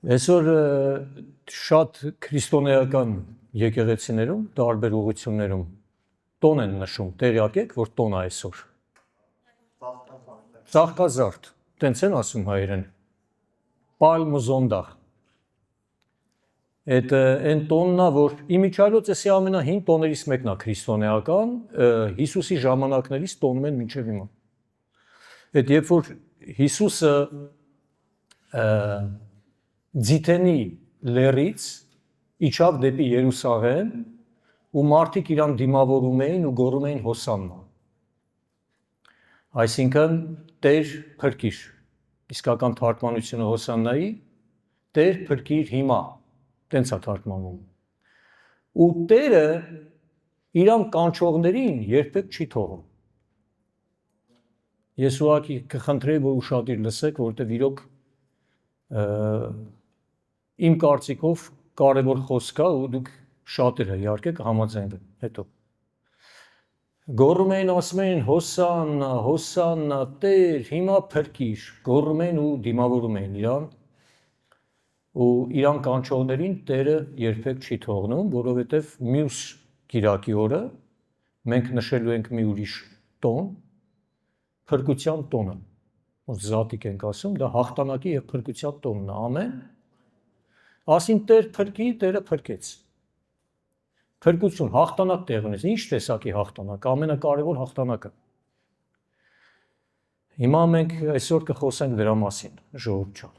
Այսօր շատ քրիստոնեական եկեղեցիներում, տարբեր ուղղություններում տոն են նշում, տեղյակ եք, որ տոն է այսօր։ Ծաղկազարդ, տենց են ասում հայերեն, պալմ ու զոնդախ։ Այդ այն տոնն է, որ իմիջիայլոց էսի ամենահին տոներից մեկն է քրիստոնեական, Հիսուսի ժամանակներից տոնում են մինչև հիմա։ Այդ երբ որ Հիսուսը Ձիթենի լեռից իջավ դեպի Երուսաղեմ ու մարդիկ իրան դիմավորում էին ու գոռում էին հոսաննա։ Այսինքն Տեր փրկիր, իսկական թարգմանությունը հոսաննայի, Տեր փրկիր հիմա, տենց է թարգմանում։ Ու Տերը իրան կանչողներին երբեք չի թողում։ Ես ուղղակի կխնդրեի, որ ուշադիր լսեք, որովհետև իրոք իմ կարծիքով կարևոր խոսք է ու դուք շատերը իհարկե կհամաձայնվեն հետո։ Գոռում էին, ասում էին հոսաննա, հոսաննա, Տեր, հիմա փրկիր, գոռում էին ու դիմավորում էին իրան։ Ու իրան կանչողներին Տերը երբեք չի թողնում, որովհետև մյուս կիրակի օրը մենք նշելու ենք մի ուրիշ տոն, փրկության տոնը։ Զատիկ ենք ասում, դա հաղթանակի եւ փրկության տոնն է, ամեն։ Ասին Տեր փրկի, Տերը փրկեց։ Փրկություն, հաղթանակ տեղ ունեցավ, ինչ տեսակի հաղթանակ, ամենակարևոր հաղթանակը։ Հիմա մենք այսօր կխոսենք դրա մասին, ժողովուրդ ջան։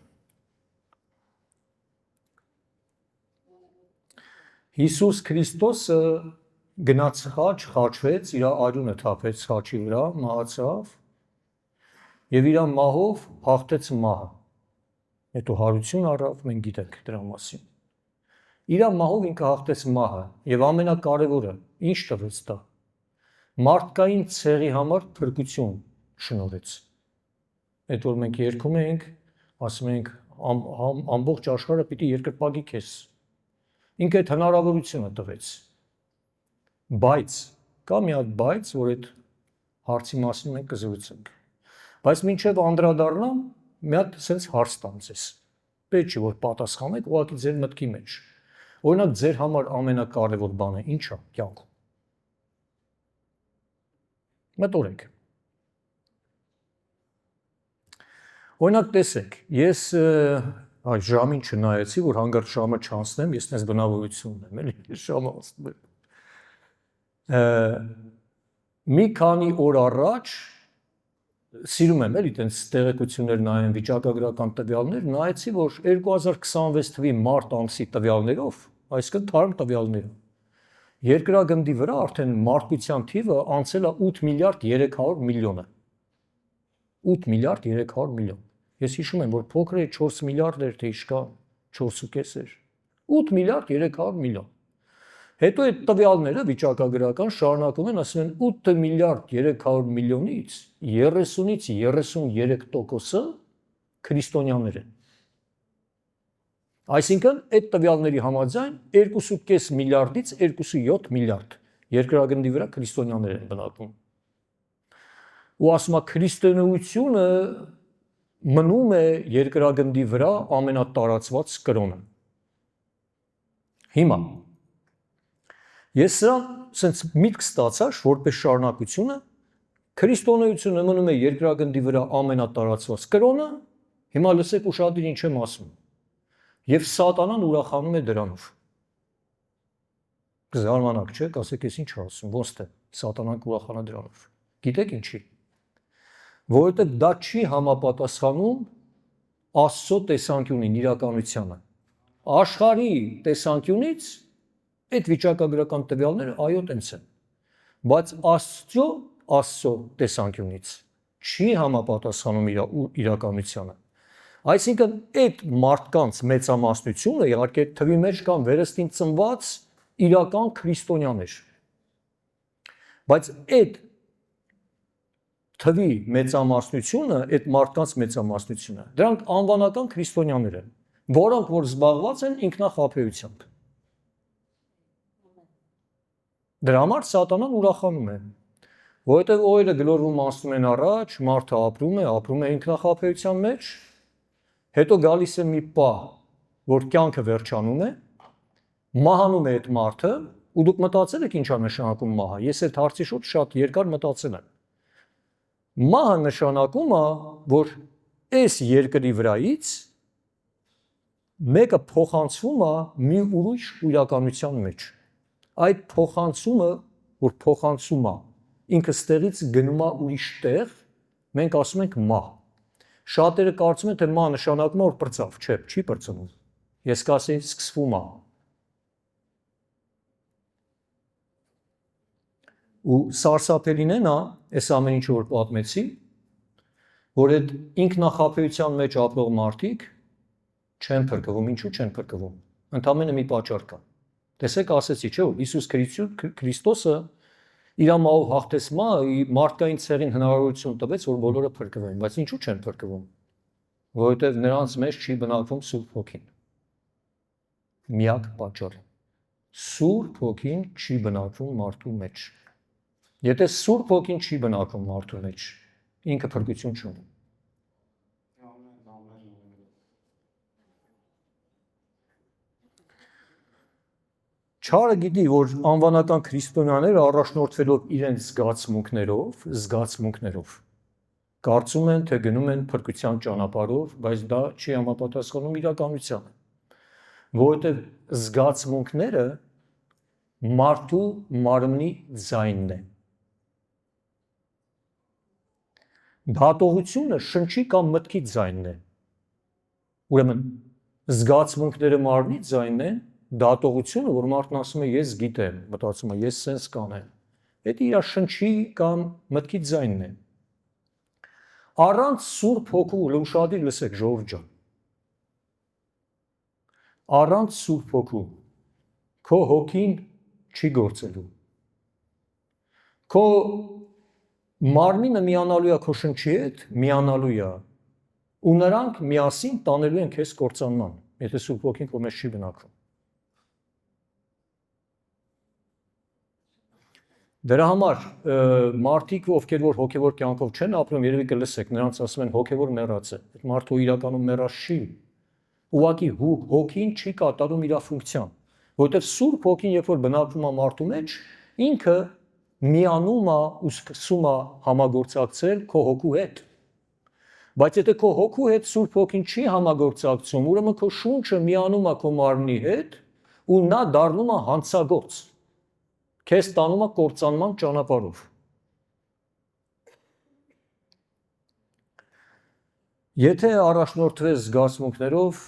Հիսուս Քրիստոսը գնաց խաչ, խաչվեց, իր արյունը թափեց խաչի վրա, մահացավ եւ իր մահով հաղթեց մահը։ Հետո հարություն առավ, մենք գիտենք դրա մասին։ Իր մահով ինքը հաղթեց մահը եւ ամենակարևորը, ինչ տվեց դա։ Մարդկային ցեղի համար փրկություն շնորհեց։ Այդ որ մենք երգում ենք, ասում ենք ամբողջ աշխարհը պիտի երկրպագի քեզ։ Ինքը այդ հնարավորությունը տվեց։ Բայց կա մի հատ բայց, որ այդ հարցի մասին մենք կզրուցենք։ Բայց մինչև անդրադառնամ, մի հատ sense հարց տամ ձեզ։ Պետք չի որ պատասխանեք, ուղղակի ձեր մտքի մեջ։ Օրինակ ձեր համար ամենակարևոր բանը ի՞նչ է կյանքում։ Մտորեք։ Օրինակ տեսեք, ես այս ժամին չնայեցի, որ հանգարտ ժամը չանցնեմ, ես այս բնավորությունն եմ, էլի ժամը անցնում է։ Մի քանի օր առաջ սիրում եմ էլի տենց տեղեկություններ նայեմ, վիճակագրական տվյալներ, նայեցի, որ 2026 թվականի մարտ ամսի տվյալներով, այսինքն թարմ տվյալներով, երկրագնդի վրա արդեն մարդկության թիվը անցել է 8 միլիարդ 300 միլիոնը։ 8 միլիարդ 300 միլիոն։ Ես հիշում եմ, որ փոքր է 4 միլիարդ էր, թե իշքան 4.5 էր։ 8 միլիարդ 300 միլիոն։ Հետո այդ տվյալները վիճակագրական շարունակում են, ասում են 8 միլիարդ 300 միլիոնից 30-ից 33%-ը քրիստոնյաներ են։ Այսինքն այդ տվյալների համաձայն 2.5 միլիարդից 2.7 միլիարդ երկրագնդի վրա քրիստոնյաներ են բնակվում։ Ու ասում է քրիստոնեությունը մնում է երկրագնդի վրա ամենատարածված կրոնը։ Հիմա ես սրան սենց միտք ստացա, որպես շարունակությունը, քրիստոնեությունը մնում է երկրագնդի վրա ամենատարածված կրոնը, հիմա լսեք ուշադիր ինչ եմ ասում, եւ սատանան ուրախանում է դրանով։ Զարմանաք չէ, ասեք ես ինչ ասում, ոնց թե սատանան ուրախանա դրանով։ Գիտեք ինչի։ Որովհետեւ դա չի համապատասխանում Աստծո տեսանկյունին, իրականությանը։ Աշխարհի տեսանկյունից այդ վիճակագրական տվյալները այո տենց են, բայց Աստծո տեսանկյունից չի համապատասխանում իրականությանը։ Այսինքն այդ մարդկանց մեծամասնությունը իհարկե թվի մեջ կան վերստին ծնված իրական քրիստոնյաներ։ Բայց այդ թվի մեծամասնությունը, այդ մարդկանց մեծամասնությունը, դրանք անվանական քրիստոնյաներ են, որոնք որ զբաղված են ինքնախաբեությամբ։ Դրա համար սատանան ուրախանում է, որովհետև օրերը գլորվում անցնում են առաջ, մարդը ապրում է ինքնախաբեության մեջ, հետո գալիս է մի պահ, որ կյանքը վերջանում է, մահանում է այդ մարդը, ու դուք մտածել եք ինչա նշանակում մահը։ Ես այդ հարցի շուրջ շատ երկար մտածել եմ։ Մահը նշանակում է, որ այս երկրի վրայից մեկը փոխանցվում է մի ուրիշ իրականության մեջ։ Այդ փոխանցումը, որ փոխանցում է, ինքը ստեղից գնում է ուրիշ տեղ, մենք ասում ենք մահ։ Շատերը կարծում են, թե մահ նշանակում է, որ պրծավ, չէ, չի պրծնում։ Ես կասեի սկսվում է։ Ու սարսափելին է նա, այս ամեն ինչը որ պատմեցի, որ այդ ինքնախաբեության մեջ ապրող մարդիկ չեն փրկվում, ինչու չեն փրկվում։ Ընդամենը մի պատճառ կա։ Տեսեք, ասեցի, չէ՞, որ Հիսուս Քրիստոսը իր մահով հաղթեց մահը, մարդկային ցեղին հնարավորություն տվեց, որ բոլորը փրկվեն, բայց ինչու չեն փրկվում։ Որովհետև նրանց մեջ չի բնակվում Սուրբ Հոգին։ Միակ պատճառը։ Սուրբ Հոգին չի բնակվում մարդու մեջ։ Եթե Սուրբ Հոգին չի բնակվում մարդու մեջ, ինքը փրկություն չունի։ Չարը գիտի, որ անվանական քրիստոնյաները առաջնորդվելով իրենց զգացմունքներով կարծում են, թե գնում են փրկության ճանապարհով, բայց դա չի համապատասխանում իրականությանը։ Որովհետև զգացմունքները մարդու մարմնի ձայնն է։ Դատողությունը շնչի կամ մտքի ձայնն է։ Ուրեմն զգացմունքները մարմնի ձայնն են, դատողությունը, որ մարդն ասում է ես գիտեմ, մտածում է ես սենց կանեմ, դա իր շնչի կամ մտքի ձայնն է։ Առանց Սուրբ Հոգու, ուշադիր լսեք ժողովուրդ ջան, առանց Սուրբ Հոգու քո հոգին չի գործելու։ Քո մարմինը միանալու է քո շնչի հետ, միանալու է, ու նրանք միասին տանելու են քեզ կործանման, եթե Սուրբ Հոգին քո մեջ չի բնակվում։ Դրա համար մարդիկ, ովքեր որ հոգևոր կյանքով չեն ապրում, երևի կլսեք, նրանց ասում են հոգևոր մեռած է։ Այդ մարդը իրականում մեռած չի։ Ուղղակի հոգին չի կատարում իր ֆունկցիան, որովհետև Սուրբ Հոգին, երբ որ բնակվում է մարդու մեջ, ինքը միանում է ու սկսում է համագործակցել քո հոգու հետ։ Բայց եթե քո հոգու հետ Սուրբ Հոգին չի համագործակցում, ուրեմն քո շունչը միանում է քո մարմնի հետ ու նա դառնում է հանցագործ։ Քեզ տանում է կործանման ճանապարհով։ Եթե առաջնորդվես զգացմունքներով,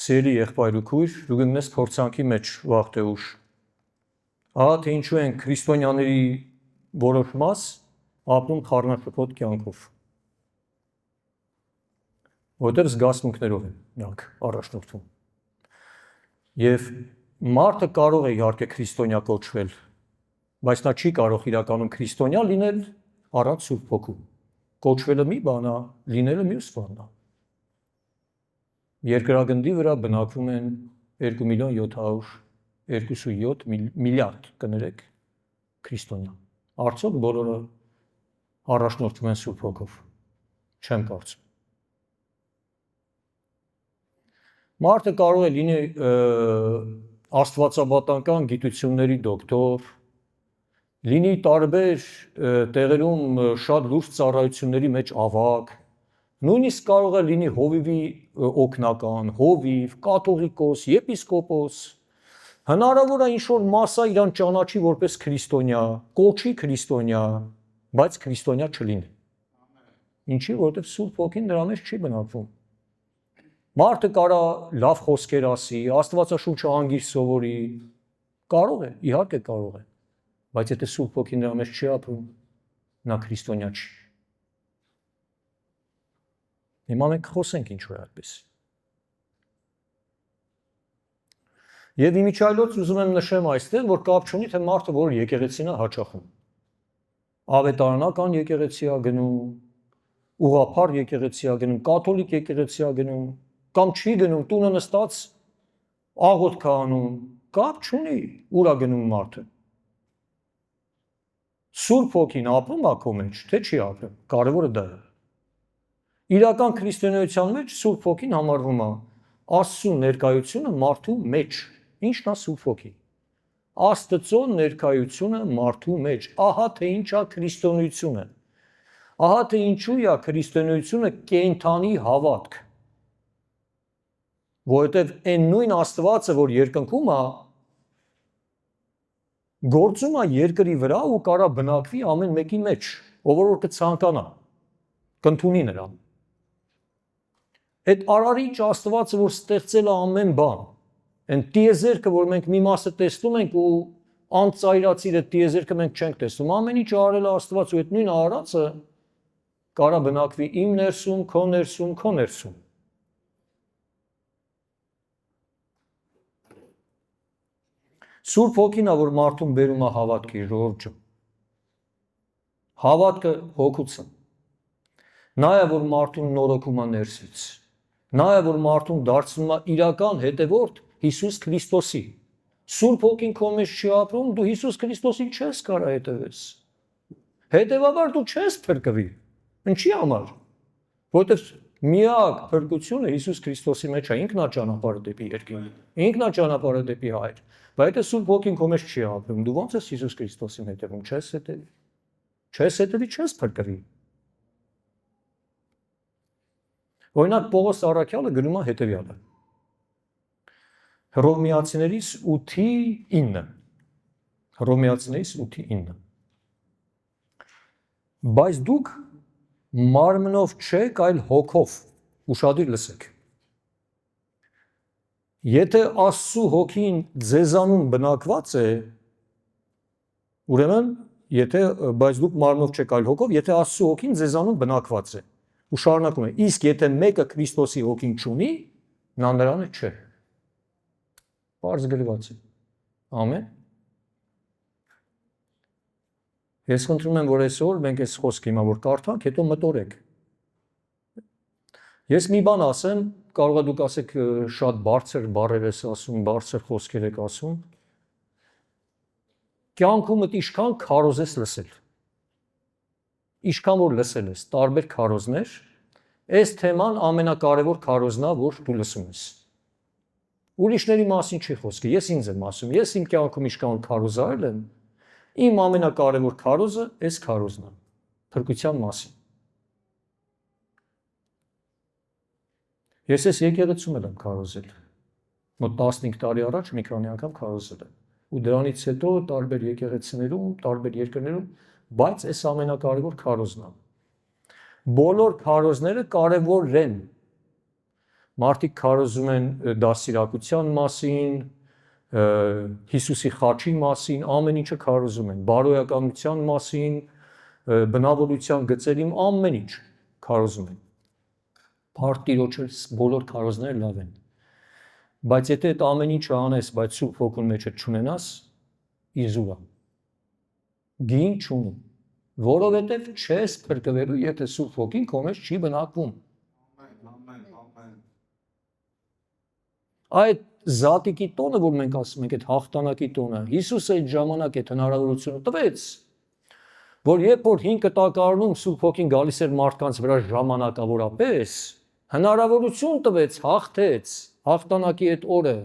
սիրելի եղբայր ու քույր, դու գտնես փորձանքի մեջ վաղ թե ուշ։ Ահա թե ինչու են քրիստոնյաների որոշ մաս ապրում խառնաշփոթ կյանքով։ Որտեղ զգացմունքներով են նրանք առաջնորդվում։ Եվ մարդը կարող է իհարկե քրիստոնյա կոչվել, բայց նա չի կարող իրականում քրիստոնյա լինել առանց Սուրբ Հոգու։ Կոչվելը մի բան է, լինելը մյուս բան է։ Երկրագնդի վրա բնակվում են 2.727 միլիարդ կներեք քրիստոնյա։ Արդյոք բոլորը առաջնորդվում են Սուրբ Հոգով։ Չեմ կարծում։ Մարդը կարող է լինի աստվածաբանական գիտությունների դոկտոր, լինի տարբեր տեղերում շատ լուրջ ծառայությունների մեջ ավագ, նույնիսկ կարող է լինի հովիվի օգնական, հովիվ, կաթողիկոս, եպիսկոպոս, հնարավոր է ինչ-որ մասա իրան ճանաչի որպես քրիստոնյա, կոչի քրիստոնյա, բայց քրիստոնյա չլինի։ Ինչի, որովհետև Սուրբ Հոգին նրա մեջ չի բնակվում։ Մարդը կարա լավ խոսքեր ասի, Աստվածաշունչը անգիր սովորի, կարող է, իհարկե կարող է, բայց եթե Սուրբ Հոգին նրա մեջ չի ապրում, նա քրիստոնյա չի։ Հիմա մենք խոսենք ինչու է այդպես։ Եվ իմիջիայլոց ուզում եմ նշեմ այստեղ, որ կապ չունի, թե մարդը որ եկեղեցին է հաճախում։ Ավետարանական եկեղեցի է գնում, ուղղափառ եկեղեցի է գնում, կաթոլիկ եկեղեցի է գնում, կամ չի գնում, տունը նստած աղոթք է անում, կապ չունի, ուր է գնում մարդը։ Սուրբ Հոգին ապրում է քո մեջ, թե չի ապրում, կարևորը դա է։ Իրական քրիստոնեության մեջ Սուրբ Հոգին համարվում է Աստծո ներկայությունը մարդու մեջ։ Ինչն է Սուրբ Հոգի։ Աստծո ներկայությունը մարդու մեջ։ Ահա թե ինչ է քրիստոնեությունը։ Ահա թե ինչու է քրիստոնեությունը կենդանի հավատք։ Որովհետև այն նույն Աստվածը, որ երկնքում է, գործում է երկրի վրա ու կարա բնակվի ամեն մեկի մեջ, ով որ կցանկանա, կընդունի նրան։ Այդ արարիչ Աստվածը, որ ստեղծել է ամեն բան, այն տիեզերքը, որ մենք մի մասը տեսնում ենք ու անծայրացիր այդ տիեզերքը մենք չենք տեսնում, ամեն ինչ արել է Աստված ու այդ նույն արարածը կարա բնակվի իմ ներսում, քո ներսում, քո ներսում։ Սուրբ Հոգին է, որ մարդուն բերում է հավատքի ժողովուրդ։ Հավատքը հոգուց է։ Նա է, որ մարդուն նորոգում է ներսից։ Նա է, որ մարդուն դարձնում է իրական հետևորդ Հիսուս Քրիստոսի։ Սուրբ Հոգին քո մեջ չի ապրում, դու Հիսուս Քրիստոսին չես կարող հետևես։ Հետևաբար դու չես փրկվի։ Ինչի համար։ Որովհետև միակ փրկությունը Հիսուս Քրիստոսի մեջ է, ինքն է ճանապարհը դեպի երկինք, ինքն է ճանապարհը դեպի Հայր։ Բայց այդ Սուրբ Հոգին քո մեջ չի ապրում, դու ո՞նց ես Հիսուս Քրիստոսին հետևում, չես հետևի։ Չես հետևի, չես փրկվի։ Օրինակ Պողոս առաքյալը գրում է հետևյալը։ Հռոմեացիներից 8:9։ Հռոմեացիներից 8:9։ Բայց դուք մարմնով չեք, այլ հոգով, ուշադիր լսեք։ Եթե Աստծո Հոգին ձեզանում բնակված է, ուրեմն, բայց դուք մարմնով չեք, այլ հոգով, եթե Աստծո Հոգին ձեզանում բնակված է, ու շարունակում է, իսկ եթե մեկը Քրիստոսի Հոգին չունի, նա նրանը չէ։ Պարզ գրված է։ Ամեն։ Ես խնդրում եմ, որ այսօր մենք այս խոսքը հիմա որ կարդանք, հետո մտորեք։ Ես մի բան ասեմ, կարող է դուք ասեք շատ բարձր բառեր ես ասում, բարձր խոսքեր եք ասում։ Կյանքումդ ինչքան քարոզ ես լսել։ Ինչքան որ լսել ես տարբեր քարոզներ, այս թեման ամենակարևոր քարոզն է, որ դու լսում ես։ Ուրիշների մասին չի խոսքը, ես ինձ եմ ասում, ես իմ կյանքում ինչքան որ քարոզ արել եմ, իմ ամենակարևոր քարոզը այս քարոզն է, փրկության մասին։ Ես այս եկեղեցում եմ քարոզել, մոտ 15 տարի առաջ մի քանի անգամ քարոզել եմ, ու դրանից հետո տարբեր եկեղեցիներում, տարբեր երկրներում, բայց այս ամենակարևոր քարոզն է։ Բոլոր քարոզները կարևոր են։ Մարդիկ քարոզում են դասիրակության մասին, Հիսուսի խաչի մասին, ամեն ինչը քարոզում են, բարոյականության մասին, բնավորության գծերի ամեն ինչ քարոզում են։ Փառք Տիրոջը բոլոր քարոզները լավ են։ Բայց եթե այդ ամեն ինչը անես, բայց Սուրբ Հոգուն մեջը չունենաս, իզուր է։ Գին չունի, որովհետև չես փրկվելու, եթե Սուրբ Հոգին քո մեջ չի բնակվում։ Այդ զատիկի տոնը, որ մենք ասում ենք, այդ հաղթանակի տոնը, Հիսուսը այդ ժամանակ այդ հնարավորությունը տվեց, որ երբ որ 5 տակառնում Սուրբ Հոգին գալիս էր մարդկանց վրա ժամանակավորապես, հնարավորություն տվեց, հաղթեց, հաղթանակի այդ օրը,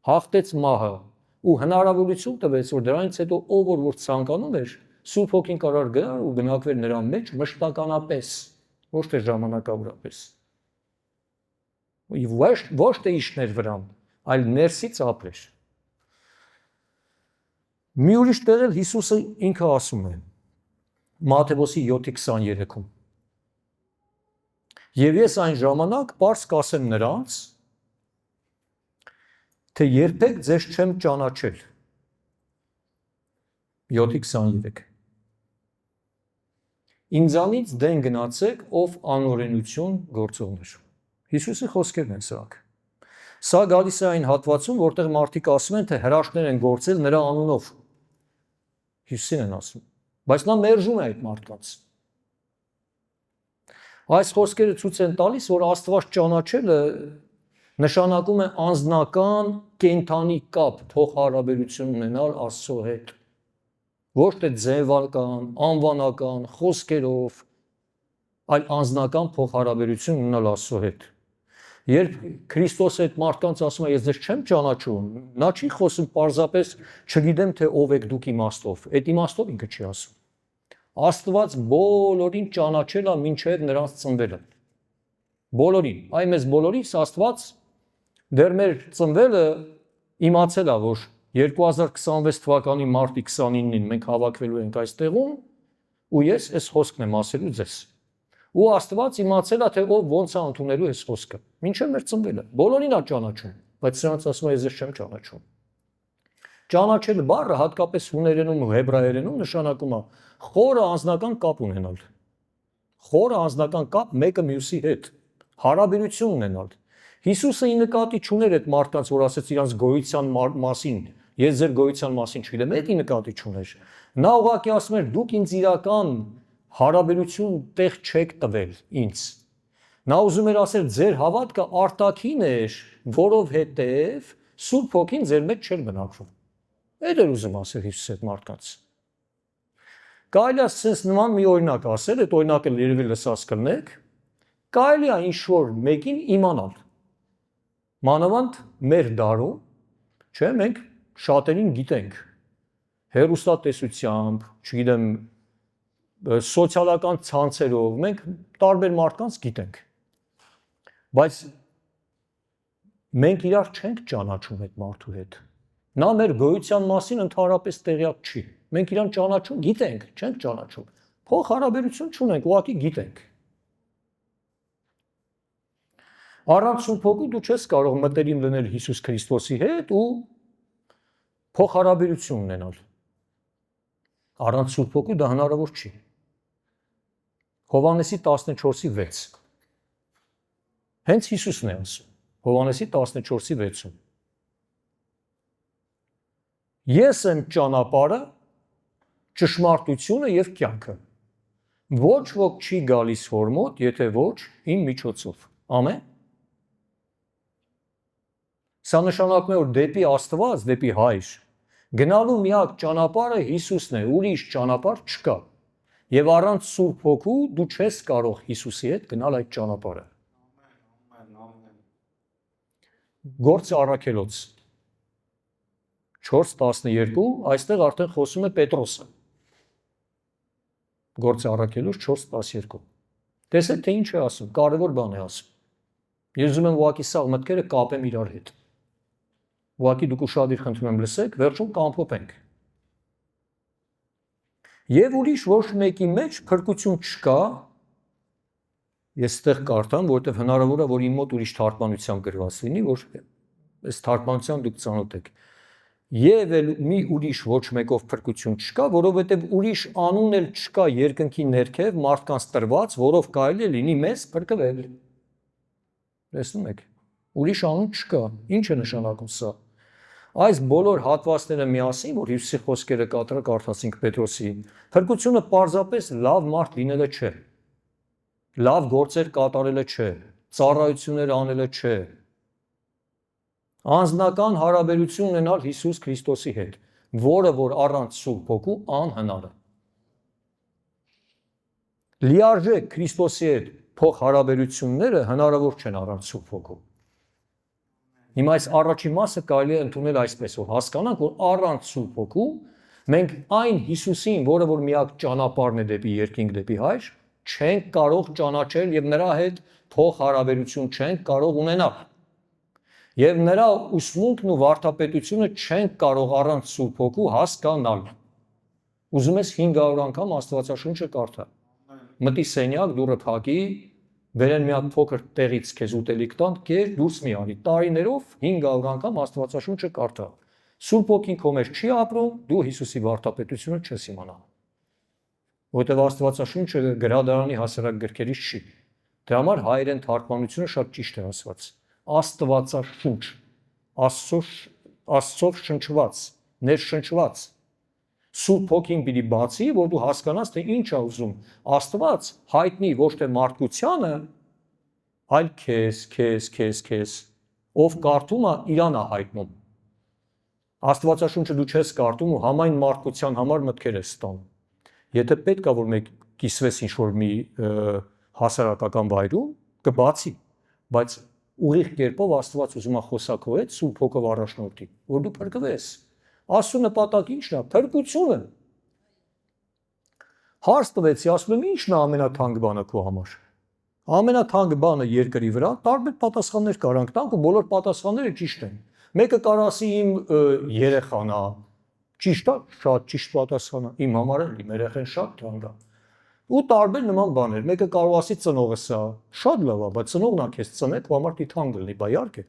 հաղթեց մահը, ու հնարավորություն տվեց, որ դրանից հետո ով որ ցանկանում էր, Սուրբ Հոգին կարող գար ու բնակվեր նրա մեջ մշտականապես, ոչ թե ժամանակավորապես։ Ոչ թե իշներ վրան, այլ ներսից ապրեր։ Մի ուրիշ տեղ էլ Հիսուսը ինքը ասում է Մատթեոս 7:23-ում. Եվ ես այն ժամանակ պարզ կասեմ նրանց, թե երբեք ձեզ չեմ ճանաչել։ 7:23 Ինձանից դեն գնացեք, ով անօրենություն գործողներ։ Հիսուսի խոսքերն են սրանք։ Սա գալիս է այն հատվածում, որտեղ մարդիկ ասում են, թե հրաշքներ են գործել նրա անունով։ Հիսուսին են ասում, բայց նա մերժում է այդ մարդկանց։ Այս խոսքերը ցույց են տալիս, որ Աստված ճանաչելը նշանակում է անձնական կենդանի կապ, փոխհարաբերություն ունենալ Աստծո հետ։ Ոչ թե ձևական, անվանական, խոսքերով, այլ անձնական փոխհարաբերություն ունենալ Աստծո հետ։ Երբ Քրիստոսը այդ մարդկանց ասում է ես ձեզ չեմ ճանաչում, նա չի խոսում պարզապես չգիտեմ թե ով եք դուք իմաստով, այդ իմաստով ինքը չի ասում։ Աստված բոլորին ճանաչել է մինչև նրանց ծնվելը։ Բոլորին, այ մեզ բոլորիս Աստված դեռ մեր ծնվելը իմացել է, որ 2026 թվականի մարտի 29-ին մենք հավաքվելու ենք այստեղում ու ես այս խոսքն եմ ասելու ձեզ։ Ու Աստված իմացել է թե ով ոնց է ընդունելու այս խոսքը։ Մինչև մեր ծնվելը։ Բոլորին է ճանաչում, բայց սրանց ասում է ես չեմ ճանաչում։ Ճանաչել բառը հատկապես հուներենում ու հեբրայերենում նշանակում է խորը անձնական կապ ունենալ։ Խորը անձնական կապ մեկը մյուսի հետ, հարաբերություն ունենալ։ Հիսուսը ի նկատի չուներ այդ մարդկանց, որ ասեց իրանց գոյության մասին, ես ձեր գոյության մասին չգիտեմ, այդ ի նկատի չուներ։ Նա ուղղակի ասում էր դուք ինձ իրական հարաբերություն տեղ չեք տվել ինձ։ Նա ուզում էր ասել ձեր հավատքը արտաքին էր, որովհետև Սուրբ Հոգին ձեր մեջ չէր բնակվում։ Այդ էր ուզում ասել Հիսուսը այդ մարդկանց։ Կարելի է sense նման մի օրինակ ասել, այդ օրինակը երևի լսած կլնեք։ Կարելի է ինչ-որ մեկին իմանալ։ Մանավանդ մեր դարում, չէ, մենք շատերին գիտենք։ Հեռուստատեսությամբ, չգիտեմ, սոցիալական ցանցերով մենք տարբեր մարդկանց գիտենք։ Բայց մենք իրար չենք ճանաչում այդ մարդու հետ։ Նա մեր գոյության մասին ընդհանրապես տեղյակ չի։ Մենք իրան ճանաչում, գիտենք, չենք ճանաչում։ Փոխհարաբերություն չունենք, ուղղակի գիտենք։ Առանց Սուրբ Հոգու դու չես կարող մտերիմ լինել Հիսուս Քրիստոսի հետ ու փոխհարաբերություն ունենալ։ Առանց Սուրբ Հոգու դա հնարավոր չի։ Հովհաննեսի 14:6 Հենց Հիսուսն է ասում։ Հովհաննեսի 14:6 Ես եմ ճանապարհը, ճշմարտությունը եւ կյանքը։ Ոչ ոք չի գալիս Հոր մոտ, եթե ոչ իմ միջոցով։ Ամեն։ Սա նշանակում է, որ դեպի Աստված, դեպի Հայր, գնալու միակ ճանապարհը Հիսուսն է, ուրիշ ճանապարհ չկա։ Եվ առանց Սուրբ Հոգու դու չես կարող Հիսուսի հետ գնալ այդ ճանապարհը։ Գործ առաքելոց 4:12 այստեղ արդեն խոսում է Պետրոսը։ Գործ առաքելոց 4:12 Տեսեք թե ինչ է ասում, կարևոր բան է ասում։ Ես ուզում եմ ուղղակի սա մտքերը կապեմ իրար հետ։ Ուղղակի դուք ուշադիր խնդրում եմ լսեք, վերջում կամփոփենք։ Եվ ուրիշ ոչ մեկի մեջ փրկություն չկա։ Ես ստեղ կարդամ, որովհետև հնարավոր է, որ իմ մոտ ուրիշ թարգմանությամբ գրված լինի, որ այս թարգմանությամբ դուք ծանոթ եք։ Եվ էլ մի ուրիշ ոչ մեկով փրկություն չկա, որովհետև ուրիշ անուն էլ չկա երկնքի ներքև մարդկանց տրված, որով կարելի է լինի մեզ փրկվել։ Տեսնում եք, ուրիշ անուն չկա։ Ինչ է նշանակում սա։ Այս բոլոր հատվածները միասին, որ Հիսուսի խոսքերը կարդացինք Պետրոսի, փրկությունը պարզապես լավ մարդ լինելը չէ։ Լավ գործեր կատարելը չէ, ծառայություններ անելը չէ։ Անձնական հարաբերություն ունենալ Հիսուս Քրիստոսի հետ, որը որ առանց Սուրբ Հոգու անհնար է։ Լիարժեք Քրիստոսի հետ փոխհարաբերությունները հնարավոր չեն առանց Սուրբ Հոգու։ Հիմա այս առաջի մասը կարելի է ընդունել այսպես, որ հասկանանք, որ առանց Սուրբ Հոգու մենք այն Հիսուսին, որը որ միակ ճանապարհն է դեպի երկինք, դեպի Հայր, չենք կարող ճանաչել եւ նրա հետ փոխհարաբերություն չենք կարող ունենալ։ Եվ նրա ուսմունքն ու վարդապետությունը չենք կարող առանց Սուրբ Հոգու հասկանալ։ Ուզում ես 500 անգամ Աստվածաշունչը կարդա։ Մտի սենյակ, դուռը փակի, վերեն մի հատ փոքր տեղից քեզ ուտելիք տան, կեր դուրս մի արի։ Տարիներով 500 անգամ Աստվածաշունչը կարդա։ Սուրբ Հոգին քո մեջ չի ապրում, դու Հիսուսի վարդապետությունը չես իմանա։ Որտեղ Աստվածաշունչը գրադարանի հասարակ գրքերից չի։ Դրա համար հայերեն թարգմանությունը շատ ճիշտ է ասված։ Աստվածաշունչ, Աստծով շնչված, ներշնչված։ Սուրբ Հոգին պիտի բացի, որ դու հասկանաս, թե ինչ է ուզում Աստված հայտնի ոչ թե մարդկությանը, այլ քեզ, ով կարդում է, իրան է հայտնում։ Աստվածաշունչը դու չես կարդում ու համայն մարդկության համար մտքեր ես ստանում։ Եթե պետք է որ մեկ կիսվես ինչ-որ մի հասարակական վայրում, կբացի, բայց ուղիղ կերպով Աստված ուզում է խոսակո հետ Սուրբ Հոգով առաջնորդի, որ դու փրկվես։ Աստծո նպատակը ի՞նչն է։ Փրկությունը։ Հարց տվեցի, ասում եմ, ի՞նչն է ամենաթանկ բանը քո համար։ Ամենաթանկ բանը երկրի վրա տարբեր պատասխաններ կարանք տանք ու բոլոր պատասխանները ճիշտ են։ Մեկը կարող ասի իմ երեխան է, ճիշտ է, շատ ճիշտ պատասխան է, իմ համար էլ իմ երեխան շատ թանկ է։ Ու տարբեր նման բաներ։ Մեկը կարող ասի ծնողս է, շատ լավ է, բայց ծնողն է քեզ ծնե, քո համար դի թանկ լինի, բա իհարկե։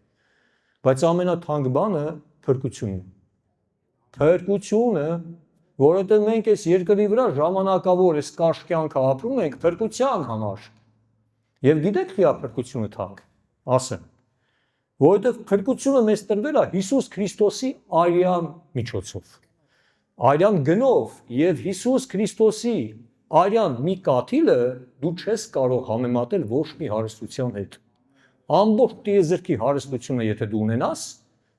Բայց ամենաթանկ բանը փրկությունն է։ Փրկությունը, որովհետև մենք այս երկրի վրա ժամանակավոր այս կարճ կյանքը ապրում ենք փրկության համար։ Եվ գիտեք ի՞նչ է փրկությունը թանկ, ասեմ, որովհետև փրկությունը մեզ տրվել է Հիսուս Քրիստոսի արյան միջոցով, արյան գնով, եւ Հիսուս Քրիստոսի արյան մի կաթիլը դու չես կարող համեմատել ոչ մի հարստության հետ։ Ամբողջ տիեզերքի հարստությունը եթե դու ունենաս,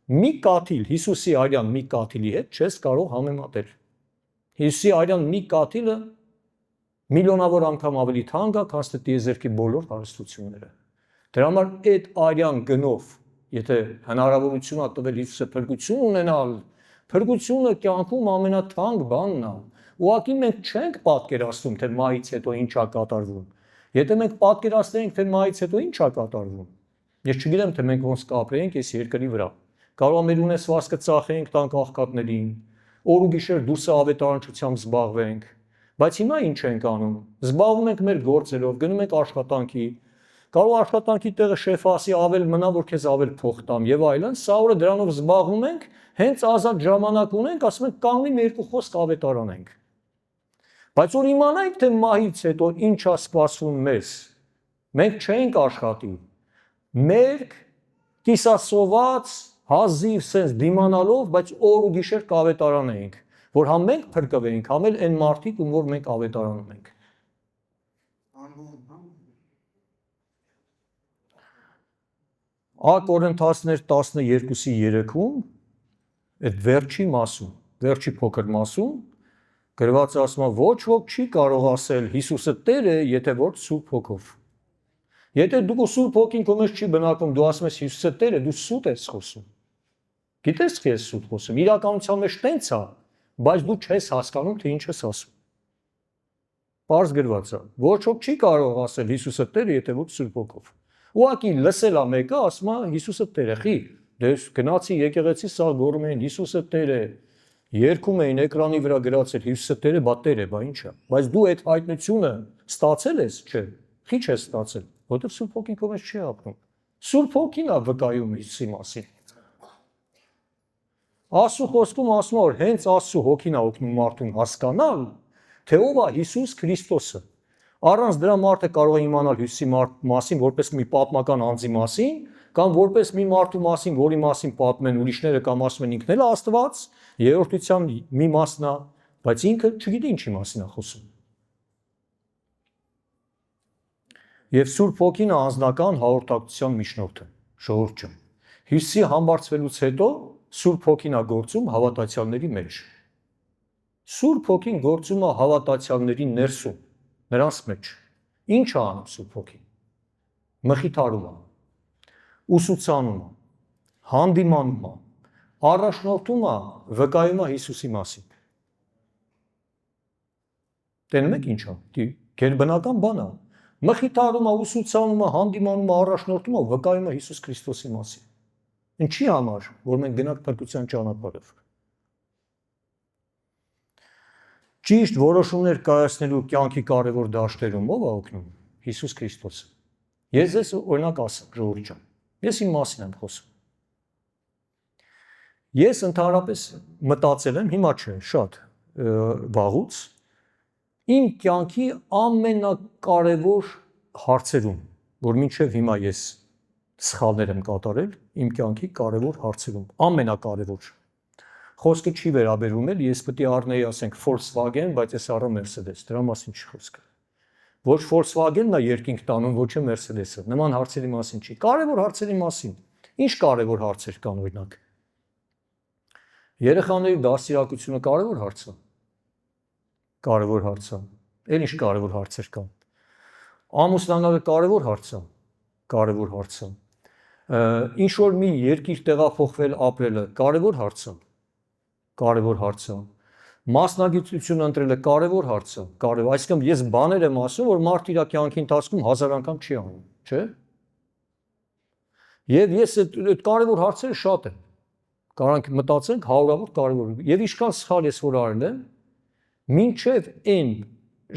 մի կաթիլ Հիսուսի արյան մի կաթիլի հետ չես կարող համեմատել։ Հիսուսի արյան մի կաթիլը միլիոնավոր անգամ ավելի թանկ է, քան տիեզերքի բոլոր հարստությունները։ Դրա համար այդ արյան գնով, եթե հնարավորություն է տվել Հիսուսը փրկություն ունենալ, փրկությունը կյանքում ամենաթանկ բանն է։ Ուղղակի մենք չենք պատկերացնում, թե մահից հետո ինչ է կատարվում։ Եթե մենք պատկերացնենք, թե մահից հետո ինչ է կատարվում, ես չգիտեմ, թե մենք ոնց կապրենք այս երկրի վրա։ Կարող է մեր ունեցվածքը ծախենք, տանք աղքատներին, օր ու գիշեր դուրս ավետարանչությամբ զբաղվենք, բայց հիմա ինչ ենք անում։ Զբաղվում ենք մեր գործերով, գնում ենք աշխատանքի, կարող աշխատանքի տեղը շեֆը ասի ավել մնա, որ քեզ ավել փող տամ եւ այլն, սա օրը դրանով զբաղվում ենք, հենց ազատ ժամանակ ունենք, ասում ենք կանգնի մի երկու խոսք ավետարանենք։ Բայց որ իմանանք, թե մահից հետո ինչ է սպասվում մեզ, մենք չենք աշխատի։ Մեր կիսասոված հազիվ սենց դիմանալով, բայց օր ու գիշեր կավետարանենք, որ համ մենք փրկվենք, համ էլ այն մարդիկ, ում որ մենք ավետարանում ենք։ Ա Կորինթացիներ 12:3-ում այդ վերջի մասում, վերջի փոքր մասում գրված ասում է ոչ ոք չի կարող ասել Հիսուսը Տեր է, եթե ոչ Սուրբ Հոգով։ Եթե դու Սուրբ Հոգին քո մեջ չի բնակվում, դու ասում ես Հիսուսը Տեր է, դու սուտ ես խոսում։ Գիտես թե ես սուտ խոսում, իրականության մեջ տենց է, բայց դու չես հասկանում, թե ինչ ես ասում։ Պարզ գրված է, ոչ ոք չի կարող ասել Հիսուսը Տեր է, եթե ոչ Սուրբ Հոգով։ Ուղղակի լսել է մեկը, ասում է Հիսուսը Տեր է, խի, դե գնացի եկեղեցի սա գոռում էին Հիսուսը Տեր է, երգում էին էկրանի վրա գրածել Հիսուսը Տեր է, բա Տեր է, բա ինչ է։ Բայց դու այդ հայտնությունը ստացել ես, չէ՞։ Խի չես ստացել, որովհետև Սուրբ Հոգին քո մեջ չի ապրում։ Սուրբ Հոգին է վկայում Հիսուսի մասին։ Աստծո խոսքում ասում է, որ հենց Աստծո Հոգին է օգնում մարդուն հասկանալ, թե ով է Հիսուս Քրիստոսը։ Առանց դրա մարդը կարող է իմանալ Հիսուսի մասին որպես մի պատմական անձի մասին, կամ որպես մի մարդու մասին, որի մասին պատմեն ուրիշները կամ ասում են ինքն էլ Աստված, երրորդության մի մասն է, բայց ինքը չգիտի ինչի մասին է խոսում։ Եվ Սուրբ Հոգին է անձնական հաղորդակցության միջնորդը, ժողովուրդ։ Հիսուսի համբարձվելուց հետո Սուրբ Հոգին է գործում հավատացյալների մեջ։ Սուրբ Հոգին գործում է հավատացյալների ներսում, նրանց մեջ։ Ինչ է անում Սուրբ Հոգին։ Մխիթարում է, ուսուցանում է, հանդիմանում է, առաջնորդում է, վկայում է Հիսուսի մասին։ Տենում եք ինչ է, գերբնական բան է։ Մխիթարում է, ուսուցանում է, հանդիմանում է, առաջնորդում է, վկայում է Հիսուս Քրիստոսի մասին։ Ինչի համար, որ մենք գնանք փրկության ճանապարհով։ Ճիշտ որոշումներ կայացնելու կյանքի կարևոր դաշտերում ով է օգնում։ Հիսուս Քրիստոսը։ Ես ձեզ օրինակ ասեմ, ժողովուրդ ջան, ես իմ մասին եմ խոսում։ Ես ընդհանրապես մտածել եմ, հիմա չէ, շատ վաղուց, իմ կյանքի ամենակարևոր հարցերում, որ մինչև հիմա ես սխալներ եմ կատարել, իմ կյանքի կարևոր հարցերում, ամենակարևոր։ Խոսքը չի վերաբերում էլ, ես պետք է առնեի, ասենք, Volkswagen, բայց ես առա Mercedes, դրա մասին չի խոսքը։ Ոչ Volkswagen-ն է երկինք տանում, ոչ է Mercedes-ը, նման հարցերի մասին չի։ Կարևոր հարցերի մասին։ Ինչ կարևոր հարցեր կան օրինակ։ Երեխաների դաստիարակությունը կարևոր հարց է։ Կարևոր հարց է։ Էլ ինչ կարևոր հարցեր կան։ Ամուսնանալը կարևոր հարց է։ Կարևոր հարց է։ ինչ որ մի երկիր տեղափոխվել ապրելը կարևոր հարց է, կարևոր հարց է, մասնագիտություն ընտրելը կարևոր հարց է, կարևոր, այսինքն ես բաներ եմ ասում, որ մարդ իր կյանքի ընթացքում 1000 անգամ չի անում, չէ՞։ Եվ ես այդ կարևոր հարցերը շատ են, կարանք մտածենք հարյուրավոր կարևոր, եւ ինչքան սխալ ես որ արել եմ, մինչեւ այն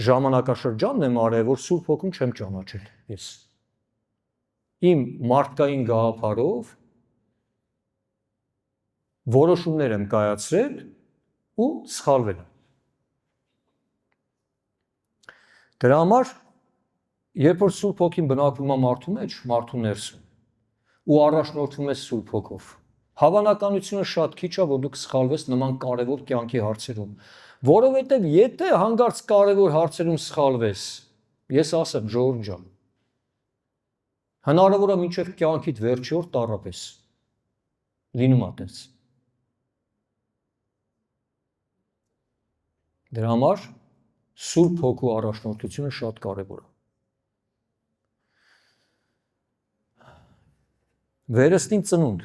ժամանակաշրջանն եմ արել, որ Սուրբ Հոգուն չեմ ճանաչել ես։ Իմ մարդկային գաղափարով որոշումներ եմ կայացրել ու սխալվել եմ։ Դրա համար, երբ որ Սուրբ Հոգին բնակվում է մարդու մեջ, մարդու ներսում, ու առաջնորդվում է Սուրբ Հոգով, հավանականությունը շատ քիչ է, որ դուք սխալվես նման կարևոր կյանքի հարցերում, որովհետև եթե հանկարծ կարևոր հարցերում սխալվես, ես ասեմ, ժողովուրդ ջան, հնարավոր է մինչև կյանքիդ վերջի օր տառապես, լինում է այդպես։ Դրա համար Սուրբ Հոգու առաջնորդությունը շատ կարևոր է։ Վերստին ծնունդ,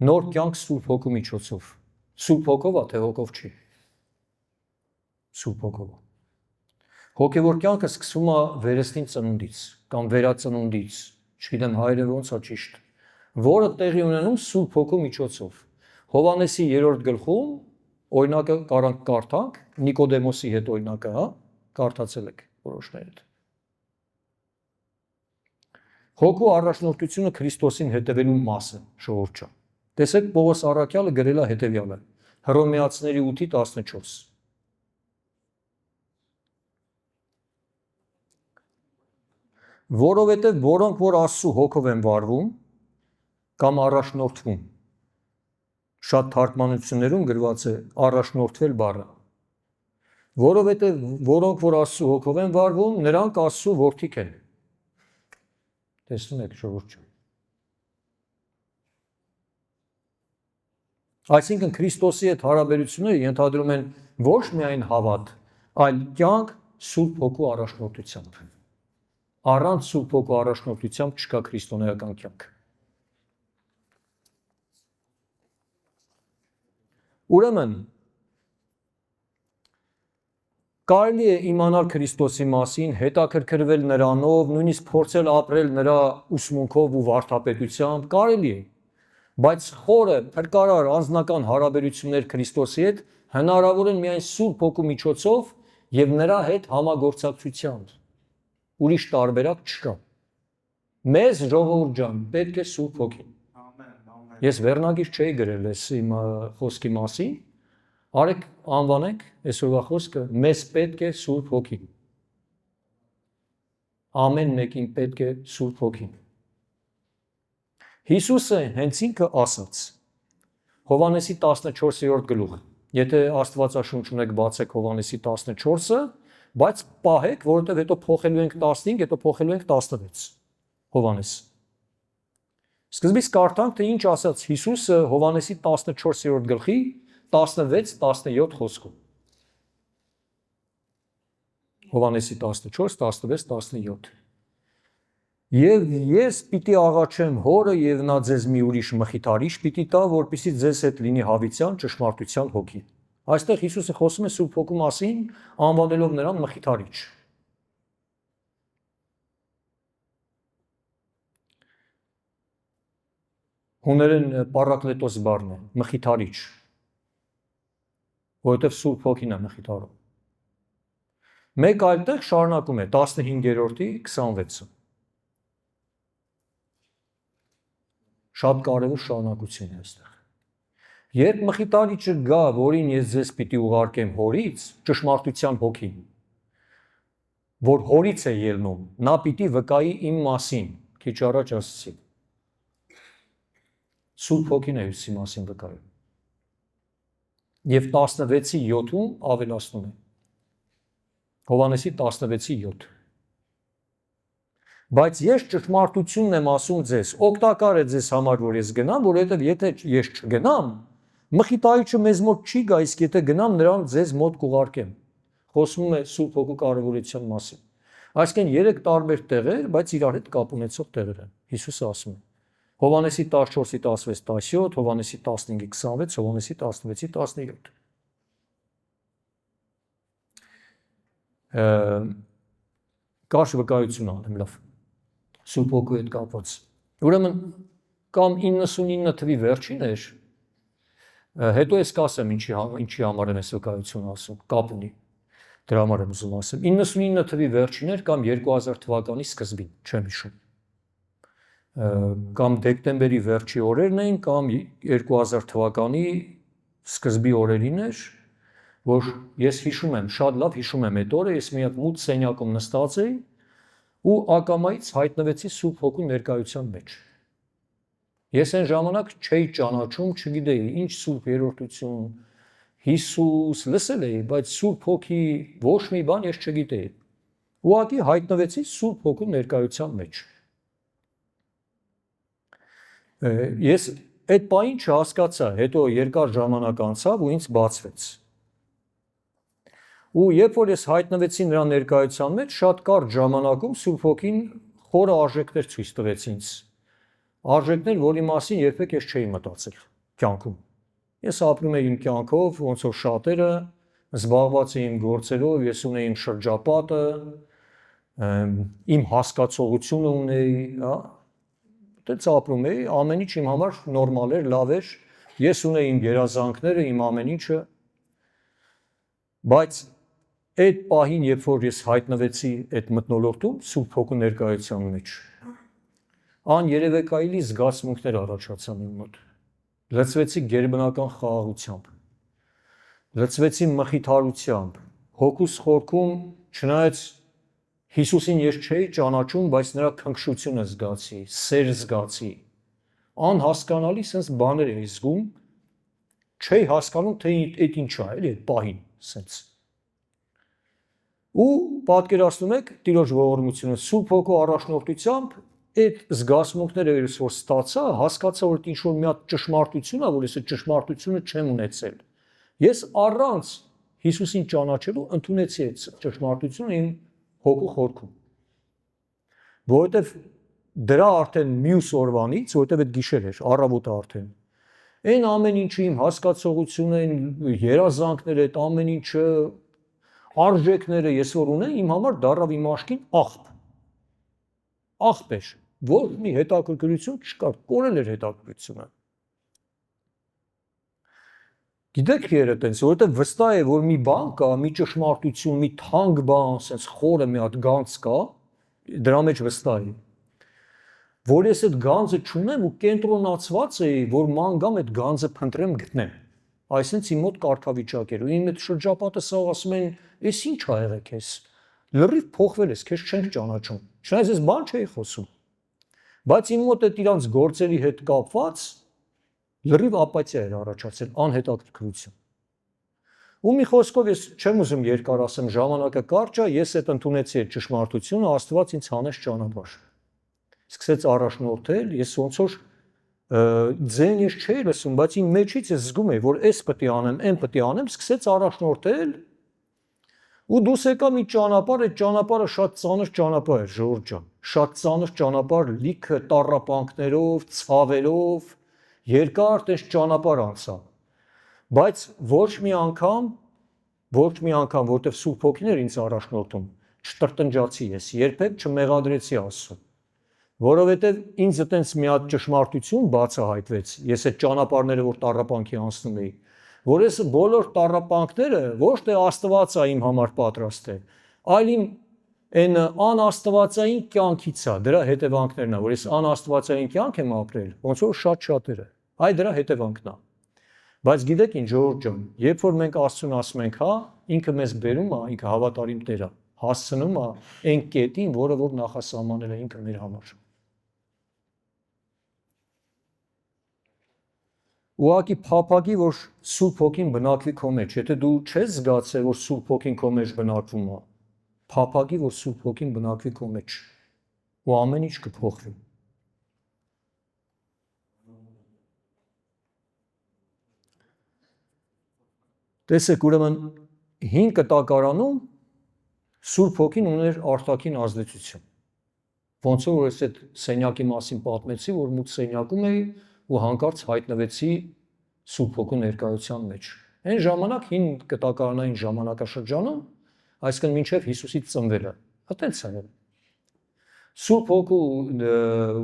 նոր կյանք Սուրբ Հոգու միջոցով, Սուրբ Հոգով է, թե հոգով չի։ Սուրբ Հոգով։ Հոգևոր կյանքը սկսվում է վերստին ծնունդից կամ վերածնունդից, չգիտեմ հայերեն ոնց է ճիշտ, որը տեղի ունենում Սուրբ Հոգու միջոցով։ Հովհաննեսի 3-րդ գլխում օրինակը կարանք կարդանք, Նիկոդեմոսի հետ օրինակը, հա, կարդացել եք որոշներդ։ Հոգու առաջնորդությունը Քրիստոսին հետևելու մասը, ժողովուրդ ջան։ Տեսեք Պողոս առաքյալը գրել է հետևյալը, Հռոմեացիների 8:14։ Որովհետև որոնք որ Աստծու հոգով են վարվում կամ առաջնորդվում, շատ թարգմանություններում գրված է առաջնորդվել բառը, որովհետև որոնք որ Աստծու հոգով են վարվում, նրանք Աստծու որդիք են։ Տեսնում եք ժողովուրդ ջան։ Այսինքն Քրիստոսի հետ հարաբերությունները ենթադրում են ոչ միայն հավատ, այլ կյանք Սուրբ Հոգու առաջնորդությամբ։ Առանց Սուրբ Հոգու առաջնորդությամբ չկա քրիստոնեական կյանք։ Ուրեմն կարելի է իմանալ Քրիստոսի մասին, հետաքրքրվել նրանով, նույնիսկ փորձել ապրել նրա ուսմունքով ու վարդապետությամբ, կարելի է, բայց խորը, փրկարար անձնական հարաբերություններ Քրիստոսի հետ հնարավոր են միայն Սուրբ Հոգու միջոցով եւ նրա հետ համագործակցությամբ։ Ուրիշ տարբերակ չկա։ Մեզ ժողովուրդ ջան, պետք է Սուրբ Հոգին։ Ես վերնագիր չէի գրել այս իմ խոսքի մասին, արեք անվանեք այսօրվա խոսքը, մեզ պետք է Սուրբ Հոգին։ Ամեն մեկին պետք է Սուրբ Հոգին։ Հիսուսը հենց ինքը ասաց, Հովհաննեսի 14-րդ գլուխ, եթե Աստվածաշունչ ունեք բացեք Հովհաննեսի 14-ը, բայց պահեք, որովհետև հետո փոխելու ենք 15, հետո փոխելու ենք 16, Հովհաննես։ Սկզբից կարդանք, թե ինչ ասաց Հիսուսը Հովհաննեսի 14-րդ գլխի 16-17 խոսքում։ Հովհաննեսի 14, 16, 17 Եվ ես պիտի աղաչեմ հորը և նա ձեզ մի ուրիշ մխիթարիչ պիտի տա, որպեսզի ձեզ հետ լինի հավիտյան ճշմարտության հոգին։ Այստեղ Հիսուսը խոսում է Սուրբ Հոգու մասին, անվանելով նրան մխիթարիչ։ Հուներեն պարակլետոս բառն է, մխիթարիչ, որովհետև Սուրբ Հոգին է մխիթարում։ Մեկ այլ տեղ շարունակում է 15-րդի 26-ը։ Շատ կարևոր շարունակություն է այստեղ։ Երբ մխիթարիչը գա, որին ես ձեզ պիտի ուղարկեմ հորից, ճշմարտության հոգին, որ հորից է ելնում, նա պիտի վկայի իմ մասին, քիչ առաջ ասացի։ Սուրբ Հոգին է Հիսուսի մասին վկայում։ Եվ 16-ի 7-ում ավելացնում է։ Հովհաննեսի 16-7 Բայց ես ճշմարտությունն եմ ասում ձեզ, օգտակար է ձեզ համար, որ ես գնամ, որովհետև եթե ես չգնամ, մխիթարիչը մեզ մոտ չի գա, իսկ եթե գնամ, նրան ձեզ մոտ կուղարկեմ։ Խոսվում է Սուրբ Հոգու կարևորության մասին։ Այսինքն 3 տարբեր տեղեր, բայց իրար հետ կապ ունեցող տեղեր են։ Հիսուսը ասում է։ Հովհաննեսի 14-ի 16-17, Հովհաննեսի 15-ի 26, Հովհաննեսի 16-ի 17։ Կարճ վկայություն անեմ, լավ։ Սուրբ Հոգու հետ կապված։ Ուրեմն կամ 99 թվի վերջին էր, հետո ես կասեմ ինչի համար եմ այս վկայությունը ասում, կապ ունի։ Դրա համար եմ ուզում ասեմ։ 99 թվի վերջին էր կամ 2000 թվականի սկզբին, չեմ հիշում։ Կամ դեկտեմբերի վերջի օրերն էին, կամ 2000 թվականի սկզբի օրերին էր, որ ես հիշում եմ, շատ լավ հիշում եմ այդ օրը, ես մի հատ մութ սենյակում նստած էի ու ակամայից հայտնվեցի Սուրբ Հոգու ներկայության մեջ։ Ես այն ժամանակ չէի ճանաչում, չգիտեի ինչ Սուրբ երրորդություն, Հիսուս, լսել էի, բայց Սուրբ Հոգի ոչ մի բան ես չգիտեի։ Ուղղակի հայտնվեցի Սուրբ Հոգու ներկայության մեջ։ Ես այդ պահին չհասկացա, հետո երկար ժամանակ անցավ ու ինձ բացվեց։ Ու երբ որ ես հայտնվեցի նրա ներկայության մեջ, շատ կարճ ժամանակում Սուրբ Հոգին խորը արժեքներ ցույց տվեց ինձ։ Արժեքներ, որի մասին երբեք ես չէի մտածել կյանքում։ Ես ապրում էի իմ կյանքով, ոնց որ շատերը, զբաղված էի իմ գործերով, ես ունեի իմ շրջապատը, իմ հասկացողությունը ունեի, այդպես ապրում էի, ամեն ինչ իմ համար նորմալ էր, լավ էր, ես ունեի իմ երազանքները, իմ ամեն ինչը, բայց այդ պահին, երբ որ ես հայտնվեցի այդ մթնոլորտում, Սուրբ Հոգու ներկայության մեջ, աներևեկայելի զգացմունքներ առաջացան իմ մոտ, լցվեցի գերբնական խաղաղությամբ, լցվեցի մխիթարությամբ, հոգուս խորքում, չնայած Հիսուսին ես չէի ճանաչում, բայց նրա քնքշությունը զգացի, սեր զգացի, անհասկանալի sense բաներ էի զգում, չէի հասկանում, թե այդ ինչ է, էլի այդ պահին, sense։ Ու պատկերացնում եք Տիրոջ ողորմությունը Սուրբ Հոգու առաջնորդությամբ այդ զգացմունքները երբ որ ստացա, հասկացա, որ ինչ որ մի հատ ճշմարտություն է, որ ես այդ ճշմարտությունը չեմ ունեցել։ Ես առանց Հիսուսին ճանաչելու ընդունեցի այդ ճշմարտությունը իմ հոգու խորքում։ Որովհետև դրա արդեն մյուս օրվանից, որովհետև այդ գիշեր էր, առավոտը արդեն։ Այն ամեն ինչը իմ հասկացողությունը, երազանքները, այդ ամեն ինչը, արժեքները ես որ ունեի, իմ համար դառավ իմ աչքին աղբ։ Աղբ էր, ոչ մի հետաքրքրություն չկար, կորել էր հետաքրքրությունը։ Գիտեք երբ այդպես, որովհետև վստահ է, որ մի բան կա, մի ճշմարտություն, մի թանկ բան, ասես խորը մի հատ գանձ կա, դրա մեջ վստահ եմ։ Որ ես այդ գանձը չունեմ ու կենտրոնացված էի, որ ման գամ այդ գանձը փնտրեմ գտնեմ։ Այսինքն իմ մոտ կարգավիճակ էր ու իմ այդ շրջապատը սա ասում են, «Էս ինչ ա եղել քեզ։ Լրիվ փոխվել ես, քեզ չենք ճանաչում»։ Չնայած ես բան չէի խոսում։ Բայց իմ մոտ այդ իրանց գործերի հետ կապված լրիվ ապաթիա էր առաջացել, անհետաքրքրություն։ Ու մի խոսքով ես չեմ ուզում երկար ասեմ, ժամանակը կարճ է, ես այդ ընդունեցի այդ ճշմարտությունը, Աստված ինձ հանեց ճանապարհ։ Սկսեց առաջնորդել, ես ոնց որ ձեն ես չէի լսում, բայց իմ մեջից ես զգում էի, որ էս պետք է անեմ, այն պետք է անեմ, սկսեց առաջնորդել։ Ու դուս եկա մի ճանապարհ, այդ ճանապարհը շատ ծանր ճանապարհ էր, ժողովուրդ ջան, շատ ծանր ճանապարհ, լիքը տառապանքներով, ցավերով, երկար տես ճանապարհ անցա։ Բայց ոչ մի անգամ, որտեվ Սուրբ Հոգին էր ինձ առաջնորդում, չտրտնջացի ես, երբեք չմեղադրեցի Աստծուն։ Որովհետև ինձ այտենց մի հատ ճշմարտություն բացահայտվեց, ես այդ ճանապարհները որ տառապանքի անցնում էի, որ ես բոլոր տառապանքները ոչ թե Աստված է իմ համար պատրաստել, այլ իմ այն անաստվածային կյանքից է, դրա հետևանքներն է, որ ես անաստվածային կյանք եմ ապրել, ոնց որ շատ շատերը, այ դրա հետևանքն է։ Բայց գիտեք ինչ, ժողովուրդ ջան, երբ որ մենք Աստծուն ասում ենք, հա, ինքը մեզ բերում է, ինքը հավատարիմ Տեր է, հասցնում է այն կետին, որը որ նախասահմանել է ինքը մեր համար։ Ուղղակի փափագի, որ Սուրբ Հոգին բնակվի քո մեջ, եթե դու չես զգացել, որ Սուրբ Հոգին քո մեջ բնակվում է, փափագի, որ Սուրբ Հոգին բնակվի քո մեջ, ու ամեն ինչ կփոխվի։ Տեսեք, ուրեմն 5 կտակարանում Սուրբ Հոգին ուներ արտաքին ազդեցություն։ Ոնց որ ես այդ սենյակի մասին պատմեցի, որ մուտ սենյակում էի ու հանկարծ հայտնվեցի Սուրբ Հոգու ներկայության մեջ։ Այն ժամանակ հին կտակարանային ժամանակաշրջանում, այսինքն մինչև Հիսուսի ծնվելը, այդպես է եղել։ Սուրբ Հոգու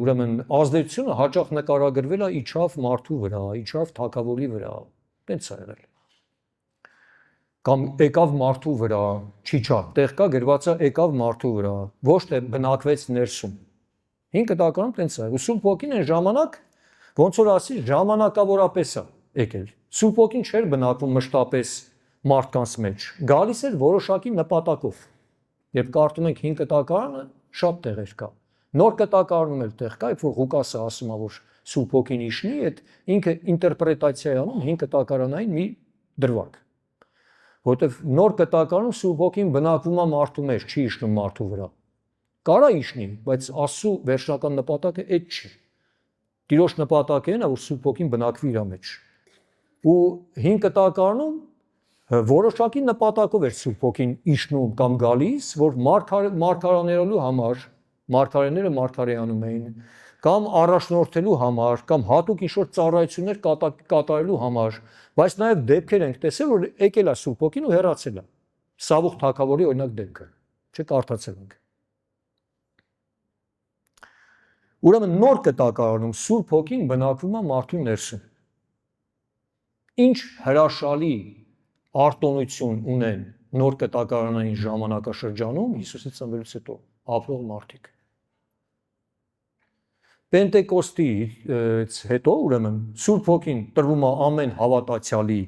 ուրեմն ազդեցությունը հաճախ նկարագրվել է իջավ մարդու վրա, իջավ թագավորի վրա, այդպես է եղել։ Կամ եկավ մարդու վրա, չիջավ, տեղ կա գրված է եկավ մարդու վրա, ոչ թե բնակվեց ներսում։ Հին կտակարանում այդպես է։ Ու Սուրբ Հոգին այն ժամանակ ոնց որ ասի ժամանակավորապես է եկել։ Սուրբ Հոգին չէր բնակվում մշտապես մարդկանց մեջ, գալիս էր որոշակի նպատակով։ Երբ կարդում ենք հին կտակարանը, շատ տեղեր կա։ Նոր կտակարանում էլ տեղ կա, երբ որ Ղուկասը ասում է, որ Սուրբ Հոգին իշնի, այդ ինքը ինտերպրետացիա է անում հին կտակարանային մի դրվագ։ Որտեվ նոր կտակարանում Սուրբ Հոգին բնակվում է մարդու մեջ, չի իշնում մարդու վրա։ Կարա իշնի, բայց Աստծո վերջնական նպատակը այդ չի։ Տիրոջ նպատակը այն է, որ Սուրբ Հոգին բնակվի իր մեջ։ Ու հին կտակարանում որոշակի նպատակով էր Սուրբ Հոգին իշնում կամ գալիս, որ մարգարաներելու համար, մարգարեները մարգարեանում էին, կամ առաջնորդելու համար, կամ հատուկ ինչ-որ ծառայություններ կատարելու համար, բայց նաև դեպքեր ենք տեսել, որ եկել է Սուրբ Հոգին ու հեռացել է։ Սավուխ թագավորի օրինակ դեպքը, չկարդացել ենք։ Ուրեմն նոր կտակարանում Սուրբ Հոգին բնակվում է մարդու ներսում։ Ինչ հրաշալի արտոնություն ունեն նոր կտակարանային ժամանակաշրջանում Հիսուսի ծնվելուց հետո ապրող մարդիկ։ Պենտեկոստից հետո ուրեմն Սուրբ Հոգին տրվում է ամեն հավատացյալի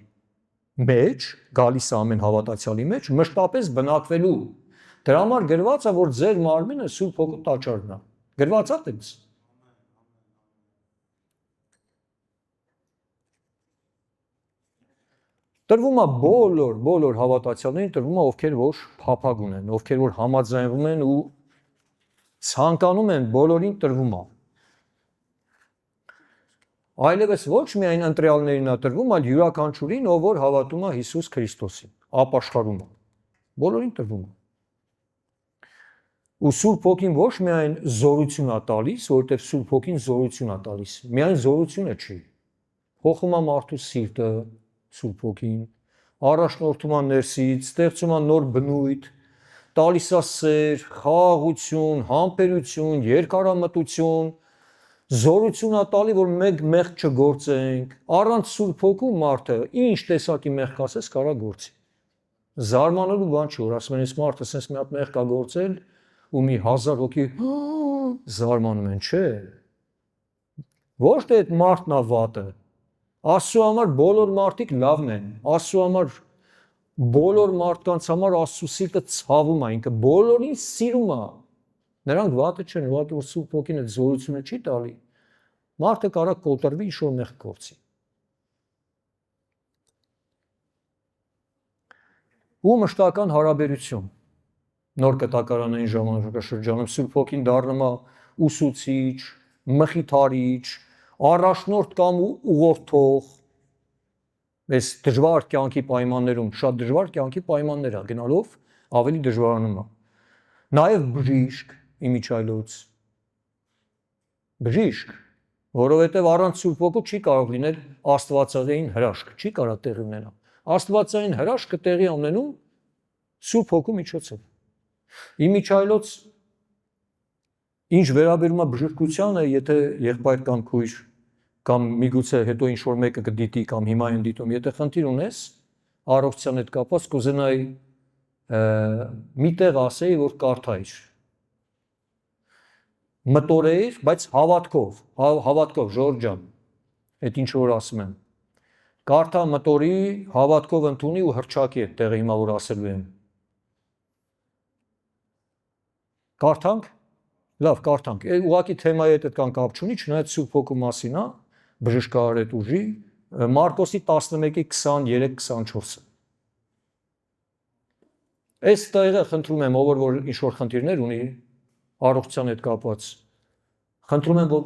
մեջ, գալիս է ամեն հավատացյալի մեջ, մշտապես բնակվելու։ Դրա համար գրված է, որ ձեր մարմինը Սուրբ Հոգու տաճարն է։ Գրված է այդպես։ Տրվում է բոլոր հավատացյալներին, տրվում է ովքեր որ փափագ ունեն, ովքեր որ համաձայնվում են ու ցանկանում են, բոլորին տրվում է։ Այլևս ոչ միայն ընտրյալներին է տրվում, այլ յուրաքանչյուրին, ով որ հավատում է Հիսուս Քրիստոսին, ապաշխարում է։ Բոլորին տրվում է։ Ու Սուրբ Հոգին ոչ միայն զորություն է տալիս, որովհետև Սուրբ Հոգին զորություն է տալիս, միայն զորությունը չի։ Փոխում է մարդու սիրտը, Սուրբ Հոգին, առաջնորդում է ներսից, ստեղծում է նոր բնույթ, տալիս է սեր, խաղաղություն, համբերություն, երկարամտություն, զորություն է տալի, որ մենք մեղք չգործենք, առանց Սուրբ Հոգու մարդը ինչ տեսակի մեղք ասես կարա գործի։ Զարմանալու բան չի, որ ասում են, այս մարդը sense մի հատ մեղք կա գործել ու մի 1000 հոգի զարմանում են, չէ։ Ոչ թե այդ մարդն է վատը, Աստծո համար բոլոր մարդիկ լավն են, Աստծո համար բոլոր մարդկանց համար Աստծո սիրտը ցավում է, ինքը բոլորին սիրում է։ Նրանք վատը չեն, ուղղակի որ Սուրբ Հոգին այդ զորությունը չի տալի, մարդը կարա կոտրվի ինչ-որ մեղք գործի։ Ու մշտական հարաբերություն։ Նոր կտակարանային ժամանակաշրջանում Սուրբ Հոգին դառնում է ուսուցիչ, մխիթարիչ, առաջնորդ կամ ուղղորդող, այս դժվար կյանքի պայմաններում, շատ դժվար կյանքի պայմաններ է գնալով ավելի դժվարանում է։ Նաև բժիշկ, իմիջայլոց։ Բժիշկ, որովհետև առանց Սուրբ Հոգու չի կարող լինել աստվածային հրաշք, չի կարող տեղի ունենալ։ Աստվածային հրաշքը տեղի ունենում Սուրբ Հոգու միջոցով։ Իմիջայլոց ինչ վերաբերում է բժշկությանը, եթե եղբայր կամ քույր կամ միգուցե հետո ինչ որ մեկը կդիտի կամ հիմա են դիտում, եթե խնդիր ունես առողջության հետ կապված, կուզենայի մի տեղ ասեի, որ կարդայիր։ Մտորեիր, բայց հավատքով, Ժորժ ջան, այդ ինչ որ ասում եմ։ Կարդա, մտորի, հավատքով ընդունի ու հրճակի այդ տեղը հիմա որ ասելու եմ։ Կարդանք։ Լավ, կարդանք։ Ուղղակի թեմայի հետ այդքան կապ չունի, չնայած Սուրբ Հոգու մասին է, բժշկարարետ ուժի, Մարկոսի 11:23-24-ը։ Այս տեղը խնդրում եմ, ով որ ինչ-որ խնդիրներ ունի առողջության հետ կապված, խնդրում եմ, որ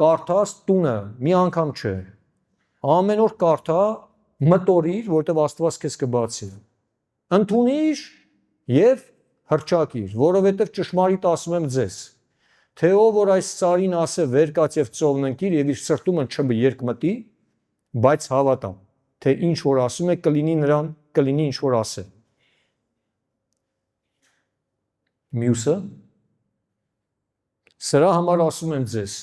կարդաս տունը, մի անգամ չէ, ամեն օր կարդա, մտորիր, որտեղ Աստված քեզ կբացի, ընդունիր և հռչակիր, որովհետև ճշմարիտ ասում եմ ձեզ, թե ով որ այս ծառին ասե վեր կաց եւ ծովն ընկիր եւ իր սրտումը չերկմտի, բայց հավատա, թե ինչ որ ասում է կլինի նրան, կլինի ինչ որ ասե։ Մյուսը սրա համար ասում եմ ձեզ,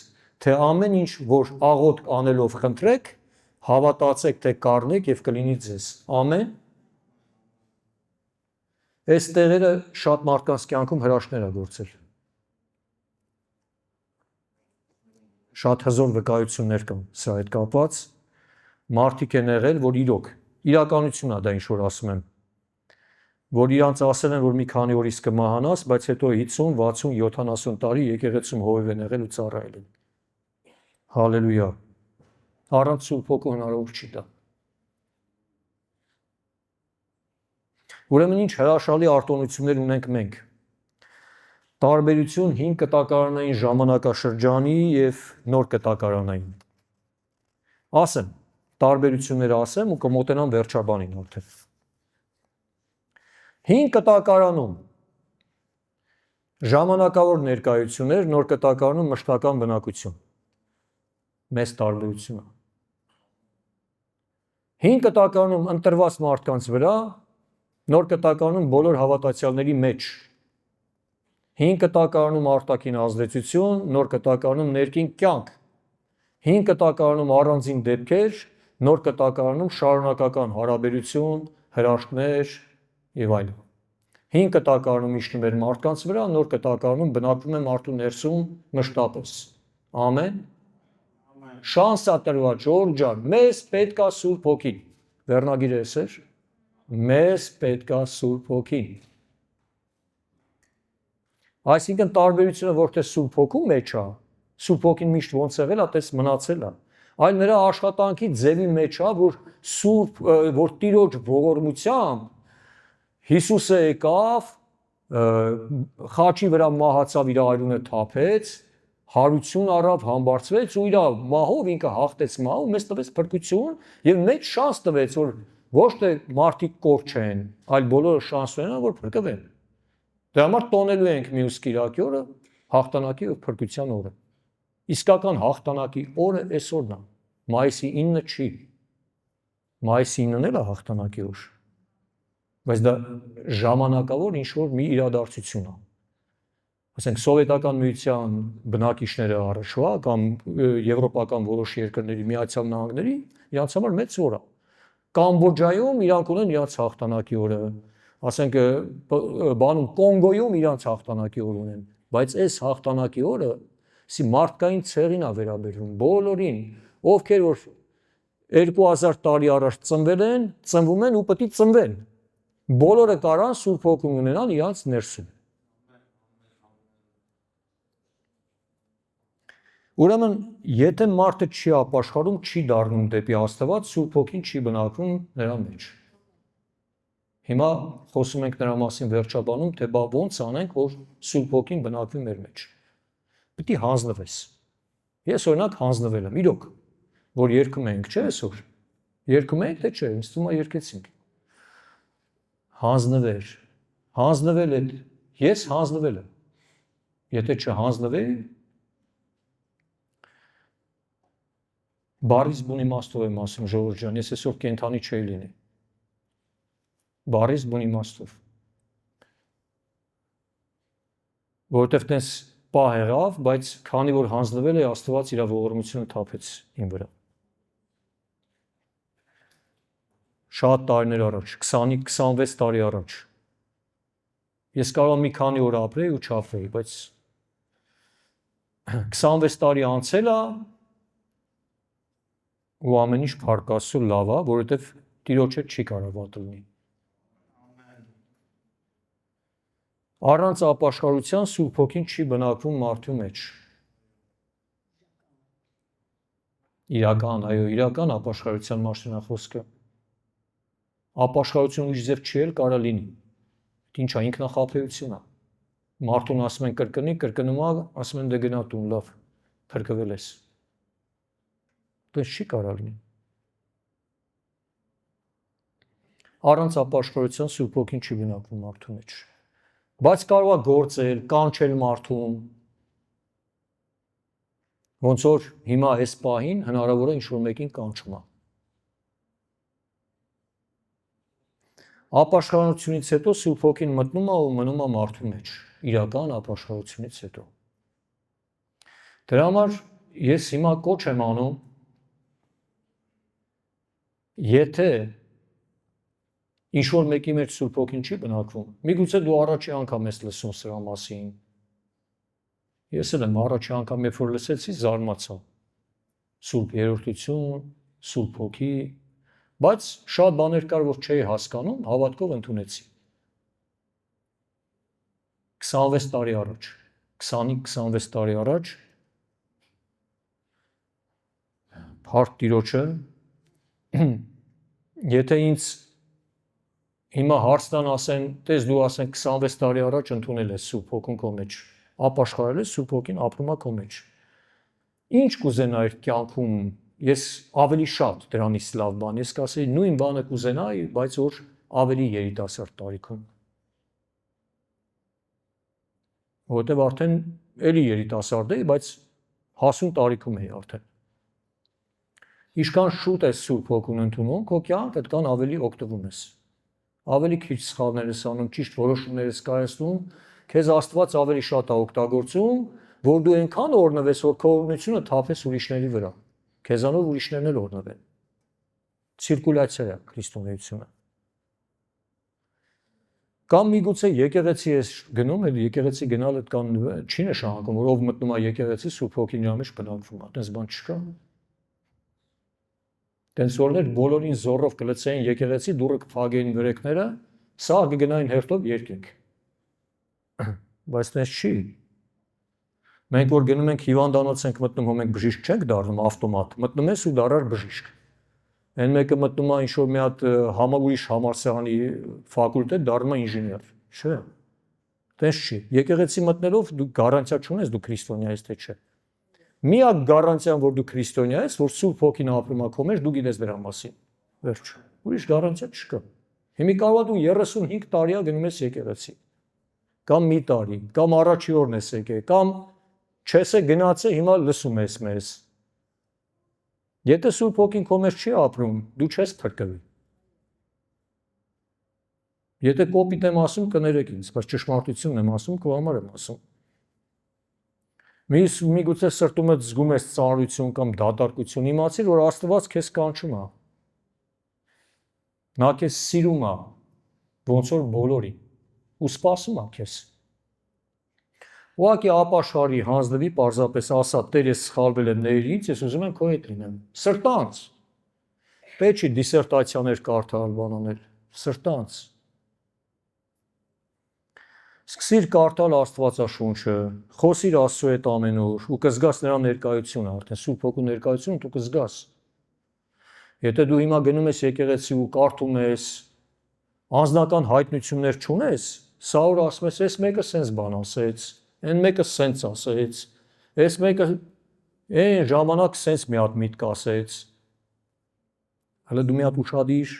թե ամեն ինչ որ աղոթք անելով խնդրեք, հավատացեք, թե կառնեք եւ կլինի ձեզ։ Ամեն։ Այս տեղերը շատ մարդկանց կյանքում հրաշքներ է գործել։ Շատ հզոր վկայություններ կան սրա հետ կապված, մարդիկ են եղել, որ իրոք իրականություն է դա ինչ որ ասում եմ, որ իրանց ասել են, որ մի քանի օրից կմահանաս, բայց հետո 50, 60, 70 տարի եկեղեցում հովիվ են եղել ու ծառայել են։ Հալելույա։ Առանց Սուրբ Հոգու հնարավոր չի դա։ Ուրեմն ինչ հրաշալի արտոնություններ ունենք մենք։ Տարբերություն հին կտակարանային ժամանակաշրջանի եւ նոր կտակարանային։ Ասեմ, տարբերությունները ասեմ ու կմոտենամ վերջաբանին արդեն։ Հին կտակարանում ժամանակավոր ներկայություններ, նոր կտակարանում մշտական բնակություն։ Մեծ տարբերություն է։ Հին կտակարանում ընտրված մարդկանց վրա, նոր կտակարանում բոլոր հավատացյալների մեջ։ Հին կտակարանում արտաքին ազդեցություն, նոր կտակարանում ներքին կյանք։ Հին կտակարանում առանձին դեպքեր, նոր կտակարանում շարունակական հարաբերություն, հրաշքներ եւ այլն։ Հին կտակարանում իջնում էր մարդկանց վրա, նոր կտակարանում բնակվում է մարդու ներսում մշտապես։ Ամեն։ Շանսա տրված Ժորժան, մեզ պետքա Սուրբ Հոգին։ Վերնագիրը էսեր։ Մեզ պետքա Սուրբ Հոգին։ Այսինքն տարբերությունը որտեղ Սուրբ Հոգու մեջ է, Սուրբ Հոգին միշտ ոնց եղել է, այդպես մնացել է։ Այլ նրա աշխատանքի ձևի մեջ է, որ Սուրբ, որ Տիրոջ ողորմությամբ Հիսուսը եկավ, խաչի վրա մահացավ, իր արյունը թափեց, հարություն առավ, համբարձվեց ու իր մահով ինքը հաղթեց մահը, մեզ տվեց փրկություն եւ մեծ շանս տվեց, որ ոչ թե մարդիկ կոր չեն, այլ բոլորը շանս ունենան, որ փրկվեն։ Դրա համար տոնելու ենք մյուս կիրակի օրը հաղթանակի ու փրկության օրը։ Իսկական հաղթանակի օրը այսօրն է։ Մայիսի 9-ը չի։ Մայիսի 9-ն էլ է հաղթանակի օր։ Բայց դա ժամանակավոր ինչ որ մի իրադարձություն է։ Ասենք սովետական միության բնակիչները առաջվա կամ եվրոպական որոշ երկրների Միացյալ Նահանգների իրանց համար մեծ օր է։ Կամբոջայում իրանք ունեն իրանց հաղթանակի օրը, ասենք բանում Կոնգոյում իրանց հաղթանակի օր ունեն, բայց այս հաղթանակի օրը սի մարդկային ցեղին է վերաբերվում, բոլորին, ովքեր որ 2000 տարի առաջ ծնվել են, ծնվում են ու պետք է ծնվեն։ Բոլորը կարան Սուրբ Հոգու ունենան իրանց ներսում։ Ուրեմն, եթե մարդը չի ապաշխարում, չի դառնում դեպի Աստված, Սուրբ Հոգին չի բնակվում նրա մեջ։ Հիմա խոսում ենք նրա մասին վերջաբանում, թե բա ոնց անենք, որ Սուրբ Հոգին բնակվի մեր մեջ։ Պետք է հանձնվես։ Ես օրինակ հանձնվել եմ, իրոք, որ երգում ենք, չէ՞ այսօր։ Երգում ենք, թե չէ, ինձ թվում է երգեցինք։ Հանձնվեր։ Հանձնվել է, ես հանձնվել եմ։ Եթե չհանձնվեի, բառից բուն իմաստով եմ ասում, Ժողովուրդ ջան, ես այսօր կենդանի չէի լինի։ Բառից բուն իմաստով։ Որովհետև տես պահ եղավ, բայց քանի որ հանձնվել է, Աստված իր ողորմությունը թափեց իմ վրա։ Շատ տարիներ առաջ, 20-26 տարի առաջ։ Ես կարող եմ մի քանի օր ապրեի ու չապրեի, բայց 26 տարի անցել է ու ամեն ինչ փառք Աստծո լավ է, որովհետև Տիրոջ հետ չի կարող վատ լինի։ Առանց ապաշխարության Սուրբ Հոգին չի բնակվում մարդու մեջ։ Իրական, այո, իրական ապաշխարության մասին է խոսքը։ Ապաշխարություն ուրիշ ձև չի էլ կարող լինի։ Ինչ է, ինքնախաբեություն է։ Մարդուն ասում են կրկնի, կրկնում է, ասում են դե գնա տուն, լավ, փրկվել ես։ Դա չի կարող լինի։ Առանց ապաշխարության Սուրբ Հոգին չի բնակվում մարդու մեջ։ Բայց կարող է գործել, կանչել մարդուն։ Ոնց որ հիմա այս պահին հնարավոր է ինչ-որ մեկին կանչում է։ Ապաշխարությունից հետո Սուրբ Հոգին մտնում է ու մնում է մարդու մեջ, իրական ապաշխարությունից հետո։ Դրա համար ես հիմա կոչ եմ անում, եթե ինչ-որ մեկի մեջ Սուրբ Հոգին չի բնակվում, միգուցե դու առաջի անգամ ես լսում սրա մասին։ Ես էլ եմ առաջի անգամ, երբ որ լսեցի, զարմացա։ Սուրբ երրորդություն, Սուրբ Հոգի, բայց շատ բաներ կար, որ չէի հասկանում, հավատքով ընդունեցի։ 26 տարի առաջ, 25-26 տարի առաջ Փառք Տիրոջը, եթե ինձ հիմա հարցնան ասեն, տես դու ասեն 26 տարի առաջ ընդունել ես Սուրբ Հոգուն քո մեջ, ապաշխարել ես Սուրբ Հոգին ապրում է քո մեջ։ Ինչ կուզենայիր կյանքում, ես ավելի շատ դրանից լավ բան, ես կասեի նույն բանը կուզենայի, բայց որ ավելի երիտասարդ տարիքում։ Որովհետև արդեն էլի երիտասարդ էի, բայց հասուն տարիքում էի արդեն։ Ինչքան շուտ ես Սուրբ Հոգուն ընդունում, քո կյանքը այդքան ավելի օգտվում ես։ Ավելի քիչ սխալներ ես անում, ճիշտ որոշումներ ես կայացնում, քեզ Աստված ավելի շատ է օգտագործում, որ դու այնքան օրհնվես, որ քո օրհնությունը թափես ուրիշների վրա։ Քեզանով ուրիշներն էլ օրհնվեն։ Ցիրկուլյացիա է քրիստոնեությունը։ Կամ միգուցե եկեղեցի ես գնում, այդ եկեղեցի գնալ այդքան չի նշանակում, որ ով մտնում է եկեղեցի Սուրբ Հոգին իր մեջ բնակվում է, այդպես բան չկա։ Տենսորներ բոլորին զորով կլցեին եկեղեցի, դուռը կփակեին գրեքները, սա կգնային հերթով երկինք։ Բայց տես չի։ Մենք որ գնում ենք հիվանդանոց ենք մտնում, հո մենք բժիշկ չենք դառնում ավտոմատ, մտնում ես ու դառար բժիշկ։ Այն մեկը մտնում է ինչ-որ մի հատ ուրիշ համալսարանի ֆակուլտետ, դառնում է ինժեներ, չէ։ Տես չի։ Եկեղեցի մտնելով դու գարանտիա չունես դու քրիստոնյա ես թե չէ։ Միակ գարանտիան, որ դու քրիստոնյա ես, որ Սուրբ Հոգին ապրում է քո մեջ, դու գիտես դրա մասին։ Վերջ։ Ուրիշ գարանտիա չկա։ Հիմա կարող է դու 35 տարիա գնում ես եկեղեցի։ Կամ մի տարի, կամ առաջի օրն ես եկել, կամ չես է գնացել, հիմա լսում ես մեզ։ Եթե Սուրբ Հոգին քո մեջ չի ապրում, դու չես փրկվի։ Եթե կոպիտ եմ ասում, կներեք ինձ, բայց ճշմարտությունն եմ ասում, քո համար եմ ասում։ Միգուցե սրտումդ զգում ես ծանրություն կամ դատարկություն, իմացիր, որ Աստված քեզ կանչում է։ Նա քեզ սիրում է, ոնց որ բոլորին, ու սպասում է քեզ։ Ուղղակի ապաշխարի, հանձնվի, պարզապես ասա, Տեր, ես սխալվել եմ ներիր, ես ուզում եմ քո հետ լինեմ։ Սրտանց։ Պետք չի դիսերտացիաներ կարդալ, բանանել, սրտանց։ Սկսիր կարդալ Աստվածաշունչը, խոսիր Աստծո հետ ամեն օր ու կզգաս նրա ներկայությունը, արդեն Սուրբ Հոգու ներկայությունը դու կզգաս։ Եթե դու հիմա գնում ես եկեղեցի ու կարդում ես, անձնական հայտնություններ չունես, սա որ ասում ես, այս մեկը սենց բան ասեց, այն մեկը սենց ասեց, այս մեկը այն ժամանակ սենց մի հատ միտք ասեց։ Հələ դու մի հատ ուշադիր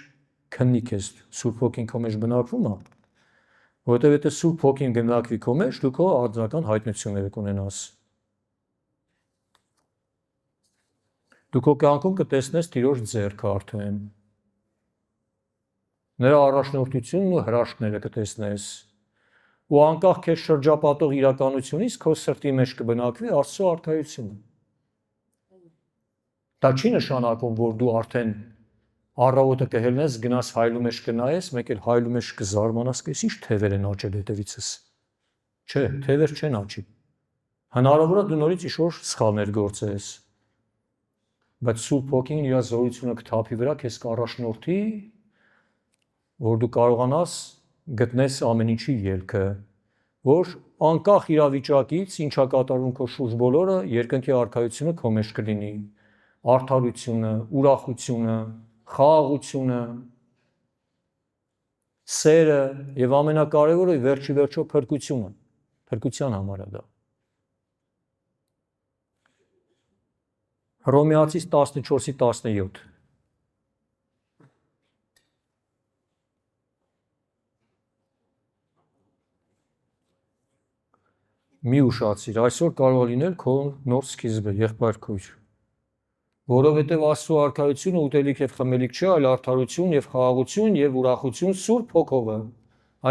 քննի քեզ, Սուրբ Հոգին քո մեջ բնակվում է։ Որովհետև եթե Սուրբ Հոգին բնակվի քո մեջ, դու քո արձական հայտնությունները կունենաս։ Դու քո կյանքում կտեսնես Տիրոջ ձեռքը արդեն։ Նրա առաջնորդությունն ու հրաշքները կտեսնես։ Ու անկախ քեզ շրջապատող իրականությունից քո սրտի մեջ կբնակվի Աստծո արդարությունը։ Դա չի նշանակում, որ դու արդեն առավոտը կհելնես, գնաս հայլու մեջ կնայես, մեկ էլ հայլու մեջ կզարմանաս, կես ինչ թևեր են աճել հետևիցս։ Չէ, թևեր չեն աճի։ Հնարավոր է դու նորից ինչ-որ սխալներ գործես։ Բայց Սուրբ Հոգին իր զորությունը կթափի վրա քեզ կառաջնորդի, որ դու կարողանաս գտնես ամեն ինչի ելքը, որ անկախ իրավիճակից, ինչա կատարվում քո շուրջ բոլորը, երկնքի արքայությունը քո մեջ կլինի, արդարությունը, ուրախությունը, խաղաղությունը, սերը եւ ամենակարևորը վերջի վերջո փրկությունը, փրկության համար է դա։ Հռոմեացիս 14:17 մի ուշացիր, այսօր կարող է լինել քո նոր սկիզբը, եղբայր քույր։ Որովհետև Աստծո արքայությունը ուտելիք եւ խմելիք չէ, այլ արդարություն եւ խաղաղություն եւ ուրախություն Սուրբ Հոգովը։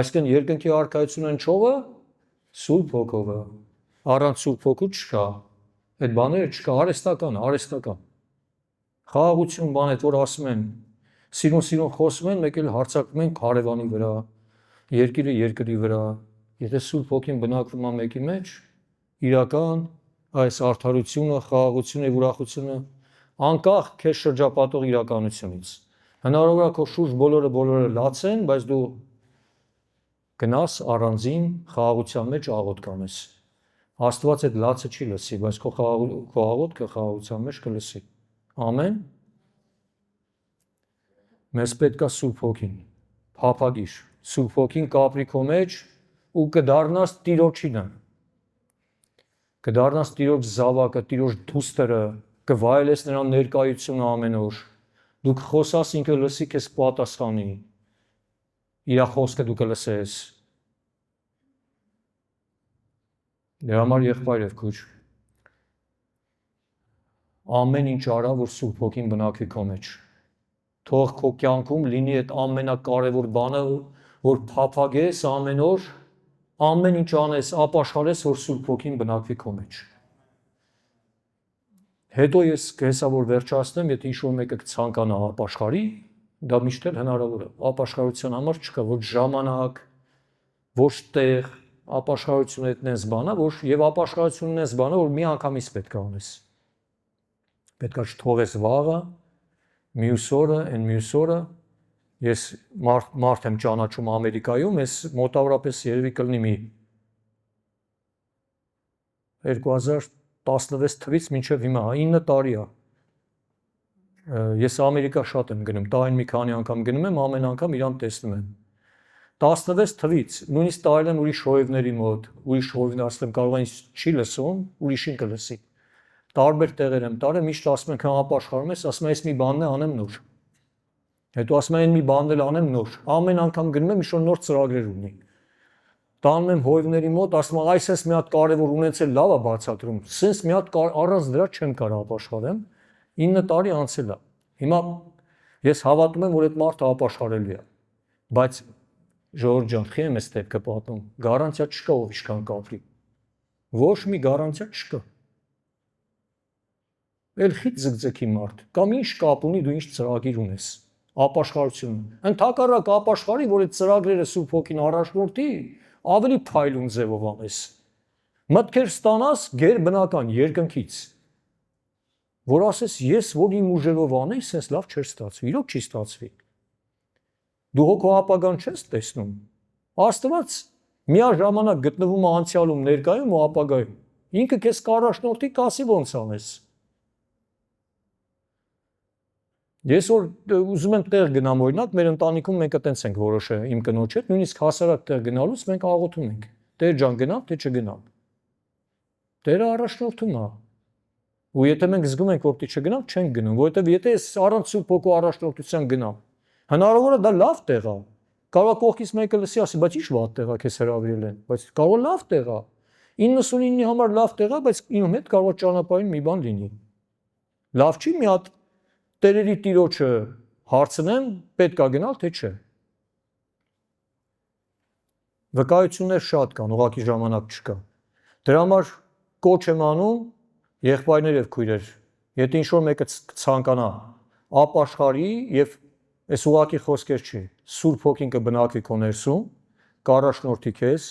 Այսինքն երկնքի արքայությունը ինչով է? Սուրբ Հոգովը։ Առանց Սուրբ Հոգու չկա։ Այդ բաները չկա, արհեստական։ Խաղաղություն բան է, որ ասում են, սիրուն խոսում են, մեկ էլ հարձակվում են քարևանի վրա, երկիրը երկրի վրա։ Եթե Սուրբ Հոգին բնակվում է մեկի մեջ, իրական այս արդարությունը, խաղաղությունը եւ ուրախությունը անկախ քեզ շրջապատող իրականությունից։ Հնարավոր է քո շուրջ բոլորը լաց են, բայց դու գնաս առանձին խաղաղության մեջ աղոթք անես։ Աստված այդ լացը չի լսի, բայց քո աղոթքը խաղաղության մեջ կլսի։ Ամեն։ Մեզ պետք է Սուրբ Հոգին, փափագիր, Սուրբ Հոգին կապրի քո մեջ ու կդառնաս Տիրոջինը։ Կդառնաս Տիրոջ զավակը, Տիրոջ դուստերը, կվայելես նրա ներկայությունը ամեն օր։ Դու կխոսաս, ինքը լսի քեզ պատասխանի։ Իր խոսքը դու կլսես։ Դրա համար եղբայր եւ քույր, ամեն ինչ արա, որ Սուրբ Հոգին բնակվի քո մեջ։ Թող քո կյանքում լինի այդ ամենակարևոր բանը, որ փափագես ամեն օր, ամեն ինչ անես, ապաշխարես, որ Սուրբ Հոգին բնակվի քո մեջ։ Հետո ես կհեսա, որ վերջացնեմ, եթե ինչ-որ մեկը կցանկանա ապաշխարի, դա միշտ էլ հնարավոր է։ Ապաշխարության համար չկա ոչ ժամանակ, ոչ տեղ, ապաշխարությունը այդպես բան է, որ եւ ապաշխարությունն էս բանը, որ մի անգամից պետք է անես։ Պետք է չթողես վաղը, մյուս օրը, ես մարդ եմ ճանաչում Ամերիկայում, ես մոտավորապես երևի կլինի մի 2016 թվականից մինչև հիմա 9 տարի է։ Ես Ամերիկա շատ եմ գնում, տարին մի քանի անգամ գնում եմ, ամեն անգամ իրան տեսնում եմ։ 16 թվականից, նույնիսկ տարել եմ ուրիշ հովիվների մոտ, ուրիշ հովիվներ ասեմ, կարող է չի լսում, ուրիշին կլսի։ Տարբեր տեղեր եմ տարել, միշտ ասում են, քան ապաշխարում ես, ասում եմ, ես մի բանն անեմ նոր։ Հետո ասում են, մի բանն էլ անեմ նոր։ Ամեն անգամ գնում եմ, ինչ-որ նոր ծրագրեր ունի։ Տանում եմ հովիվների մոտ, ասում եմ, այս մի հատ կարևոր ունեցել, լավ է բացատրում։ Սենց մի հատ առանց դրա չեմ կարող ապաշխարեմ։ 9 տարի անցել է։ Հիմա ես հավատում եմ, որ այդ մարդը ապաշխարելի է։ Բայց Ժողովուրդ ջան, խի եմ այս դեպքը պատմում, գարանտիա չկա ով ինչքան կապրի։ Ոչ մի գարանտիա չկա։ Էլ խիտ ձգձգի մարդ, կամ ինչ կապ ունի, դու ինչ ծրագիր ունես, ապաշխարություն։ Ընդհակառակ ապաշխարի, որ այդ ծրագրերը Սուրբ Հոգին առաջնորդի, ավելի փայլուն ձևով անես։ Մտքեր ստանաս գերբնական երկնքից, որ ասես ես որ իմ ուժերով անեի, sense լավ չէր ստացվի, իրոք չի ստացվի։ Դու հոգու ապագան չես տեսնում։ Աստված միաժամանակ գտնվում է անցյալում, ներկայում ու ապագայում։ Ինքը քեզ կառաջնորդի, կասի ոնց անես։ Ես որ ուզում եմ տեղ գնամ, օրինակ, մեր ընտանիքում մենք այտենց ենք որոշել իմ կնոջ հետ, նույնիսկ հասարակ տեղ գնալուց մենք աղոթում ենք։ Տեր ջան, գնամ, թե չգնամ։ Տերը առաջնորդում է։ Ու եթե մենք զգում ենք, որ պիտի չգնամ, չենք գնում, որովհետև եթե ես առանց Սուրբ Հոգու առաջնորդության գնամ, հնարավոր է դա լավ տեղ է։ Կարող է կողքից մեկը լսի, ասի, բայց ի՞նչ վատ տեղ է քեզ հրավիրել են, բայց կարող է լավ տեղ է։ 99-ի համար լավ տեղ է, բայց իմ հետ կարող է ճանապարհին մի բան լինի։ Լավ չի մի հատ Տերերի Տիրոջը հարցնեմ, պետք է գնալ, թե չէ։ Վկայություններ շատ կան, ուղղակի ժամանակ չկա։ Դրա համար կոչ եմ անում եղբայրներ եւ քույրեր, եթե ինչ-որ մեկը ցանկանա ապաշխարի եւ այս ուղղակի խոսքեր չի, Սուրբ Հոգին կբնակվի քո ներսում, կառաջնորդի քեզ,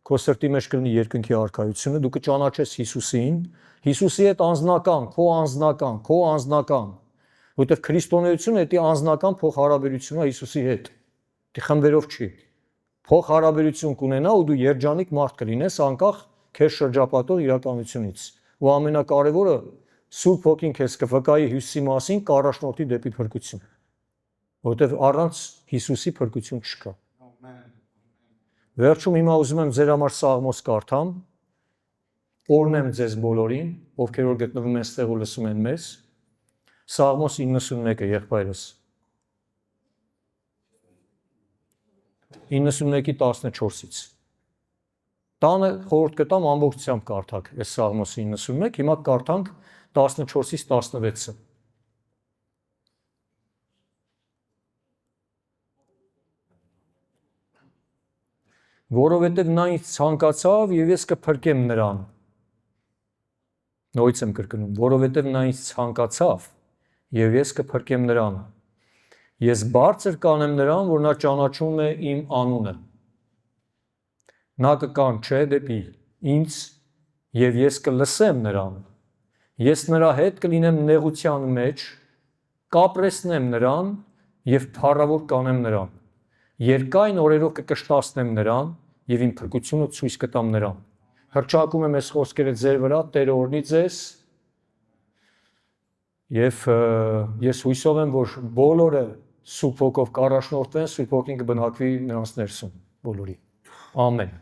քո սրտի մեջ կլինի երկնքի արքայությունը, դու կճանաչես Հիսուսին, Հիսուսի հետ անձնական, քո անձնական, որովհետև քրիստոնեությունը դա անձնական փոխհարաբերություն է Հիսուսի հետ։ Դա խմբերով չի։ Փոխհարաբերություն կունենա ու դու երջանիկ մարդ կլինես անկախ քեզ շրջապատող իրականությունից։ Ու ամենակարևորը Սուրբ Հոգին քեզ կվկայի Հիսուսի մասին, կառաջնորդի դեպի փրկություն։ Որովհետև առանց Հիսուսի փրկություն չկա։ Վերջում հիմա ուզում եմ ձեր համար Սաղմոս կարդամ։ Օրհնեմ ձեզ բոլորին, ովքեր որ գտնվում են այստեղ ու լսում են մեզ։ Սաղմոս 91-ը եղբայրս 91-ի 14-ից Տանը խորհուրդ կտամ ամբողջությամբ կարդաք այս Սաղմոս 91, հիմա կարդանք 14-ից 16-ը։ Որովհետև նա ինձ ցանկացավ եւ ես կփրկեմ նրան։ Նույնիսկ եմ կրկնում, որովհետև նա ինձ ցանկացավ եւ ես կփրկեմ նրան։ Ես բարձր կանեմ նրան, որ նա ճանաչում է իմ անունը։ Նա կկանչե դեպի ինձ եւ ես կլսեմ նրան։ Ես նրա հետ կլինեմ նեղության մեջ, կապրեսնեմ նրան եւ փառավոր կանեմ նրան։ Երկայն օրերով կկշտացնեմ նրան եւ իմ փրկությունը ցույց կտամ նրան։ Հռչակում եմ այս խոսքերը ձեր վրա, Տերը օրհնի ձեզ։ Եվ ես հույսով եմ, որ բոլորը Սուրբ Հոգով կառաջնորդվեն, Սուրբ Հոգին կբնակվի նրանց ներսում, բոլորի։ Ամեն։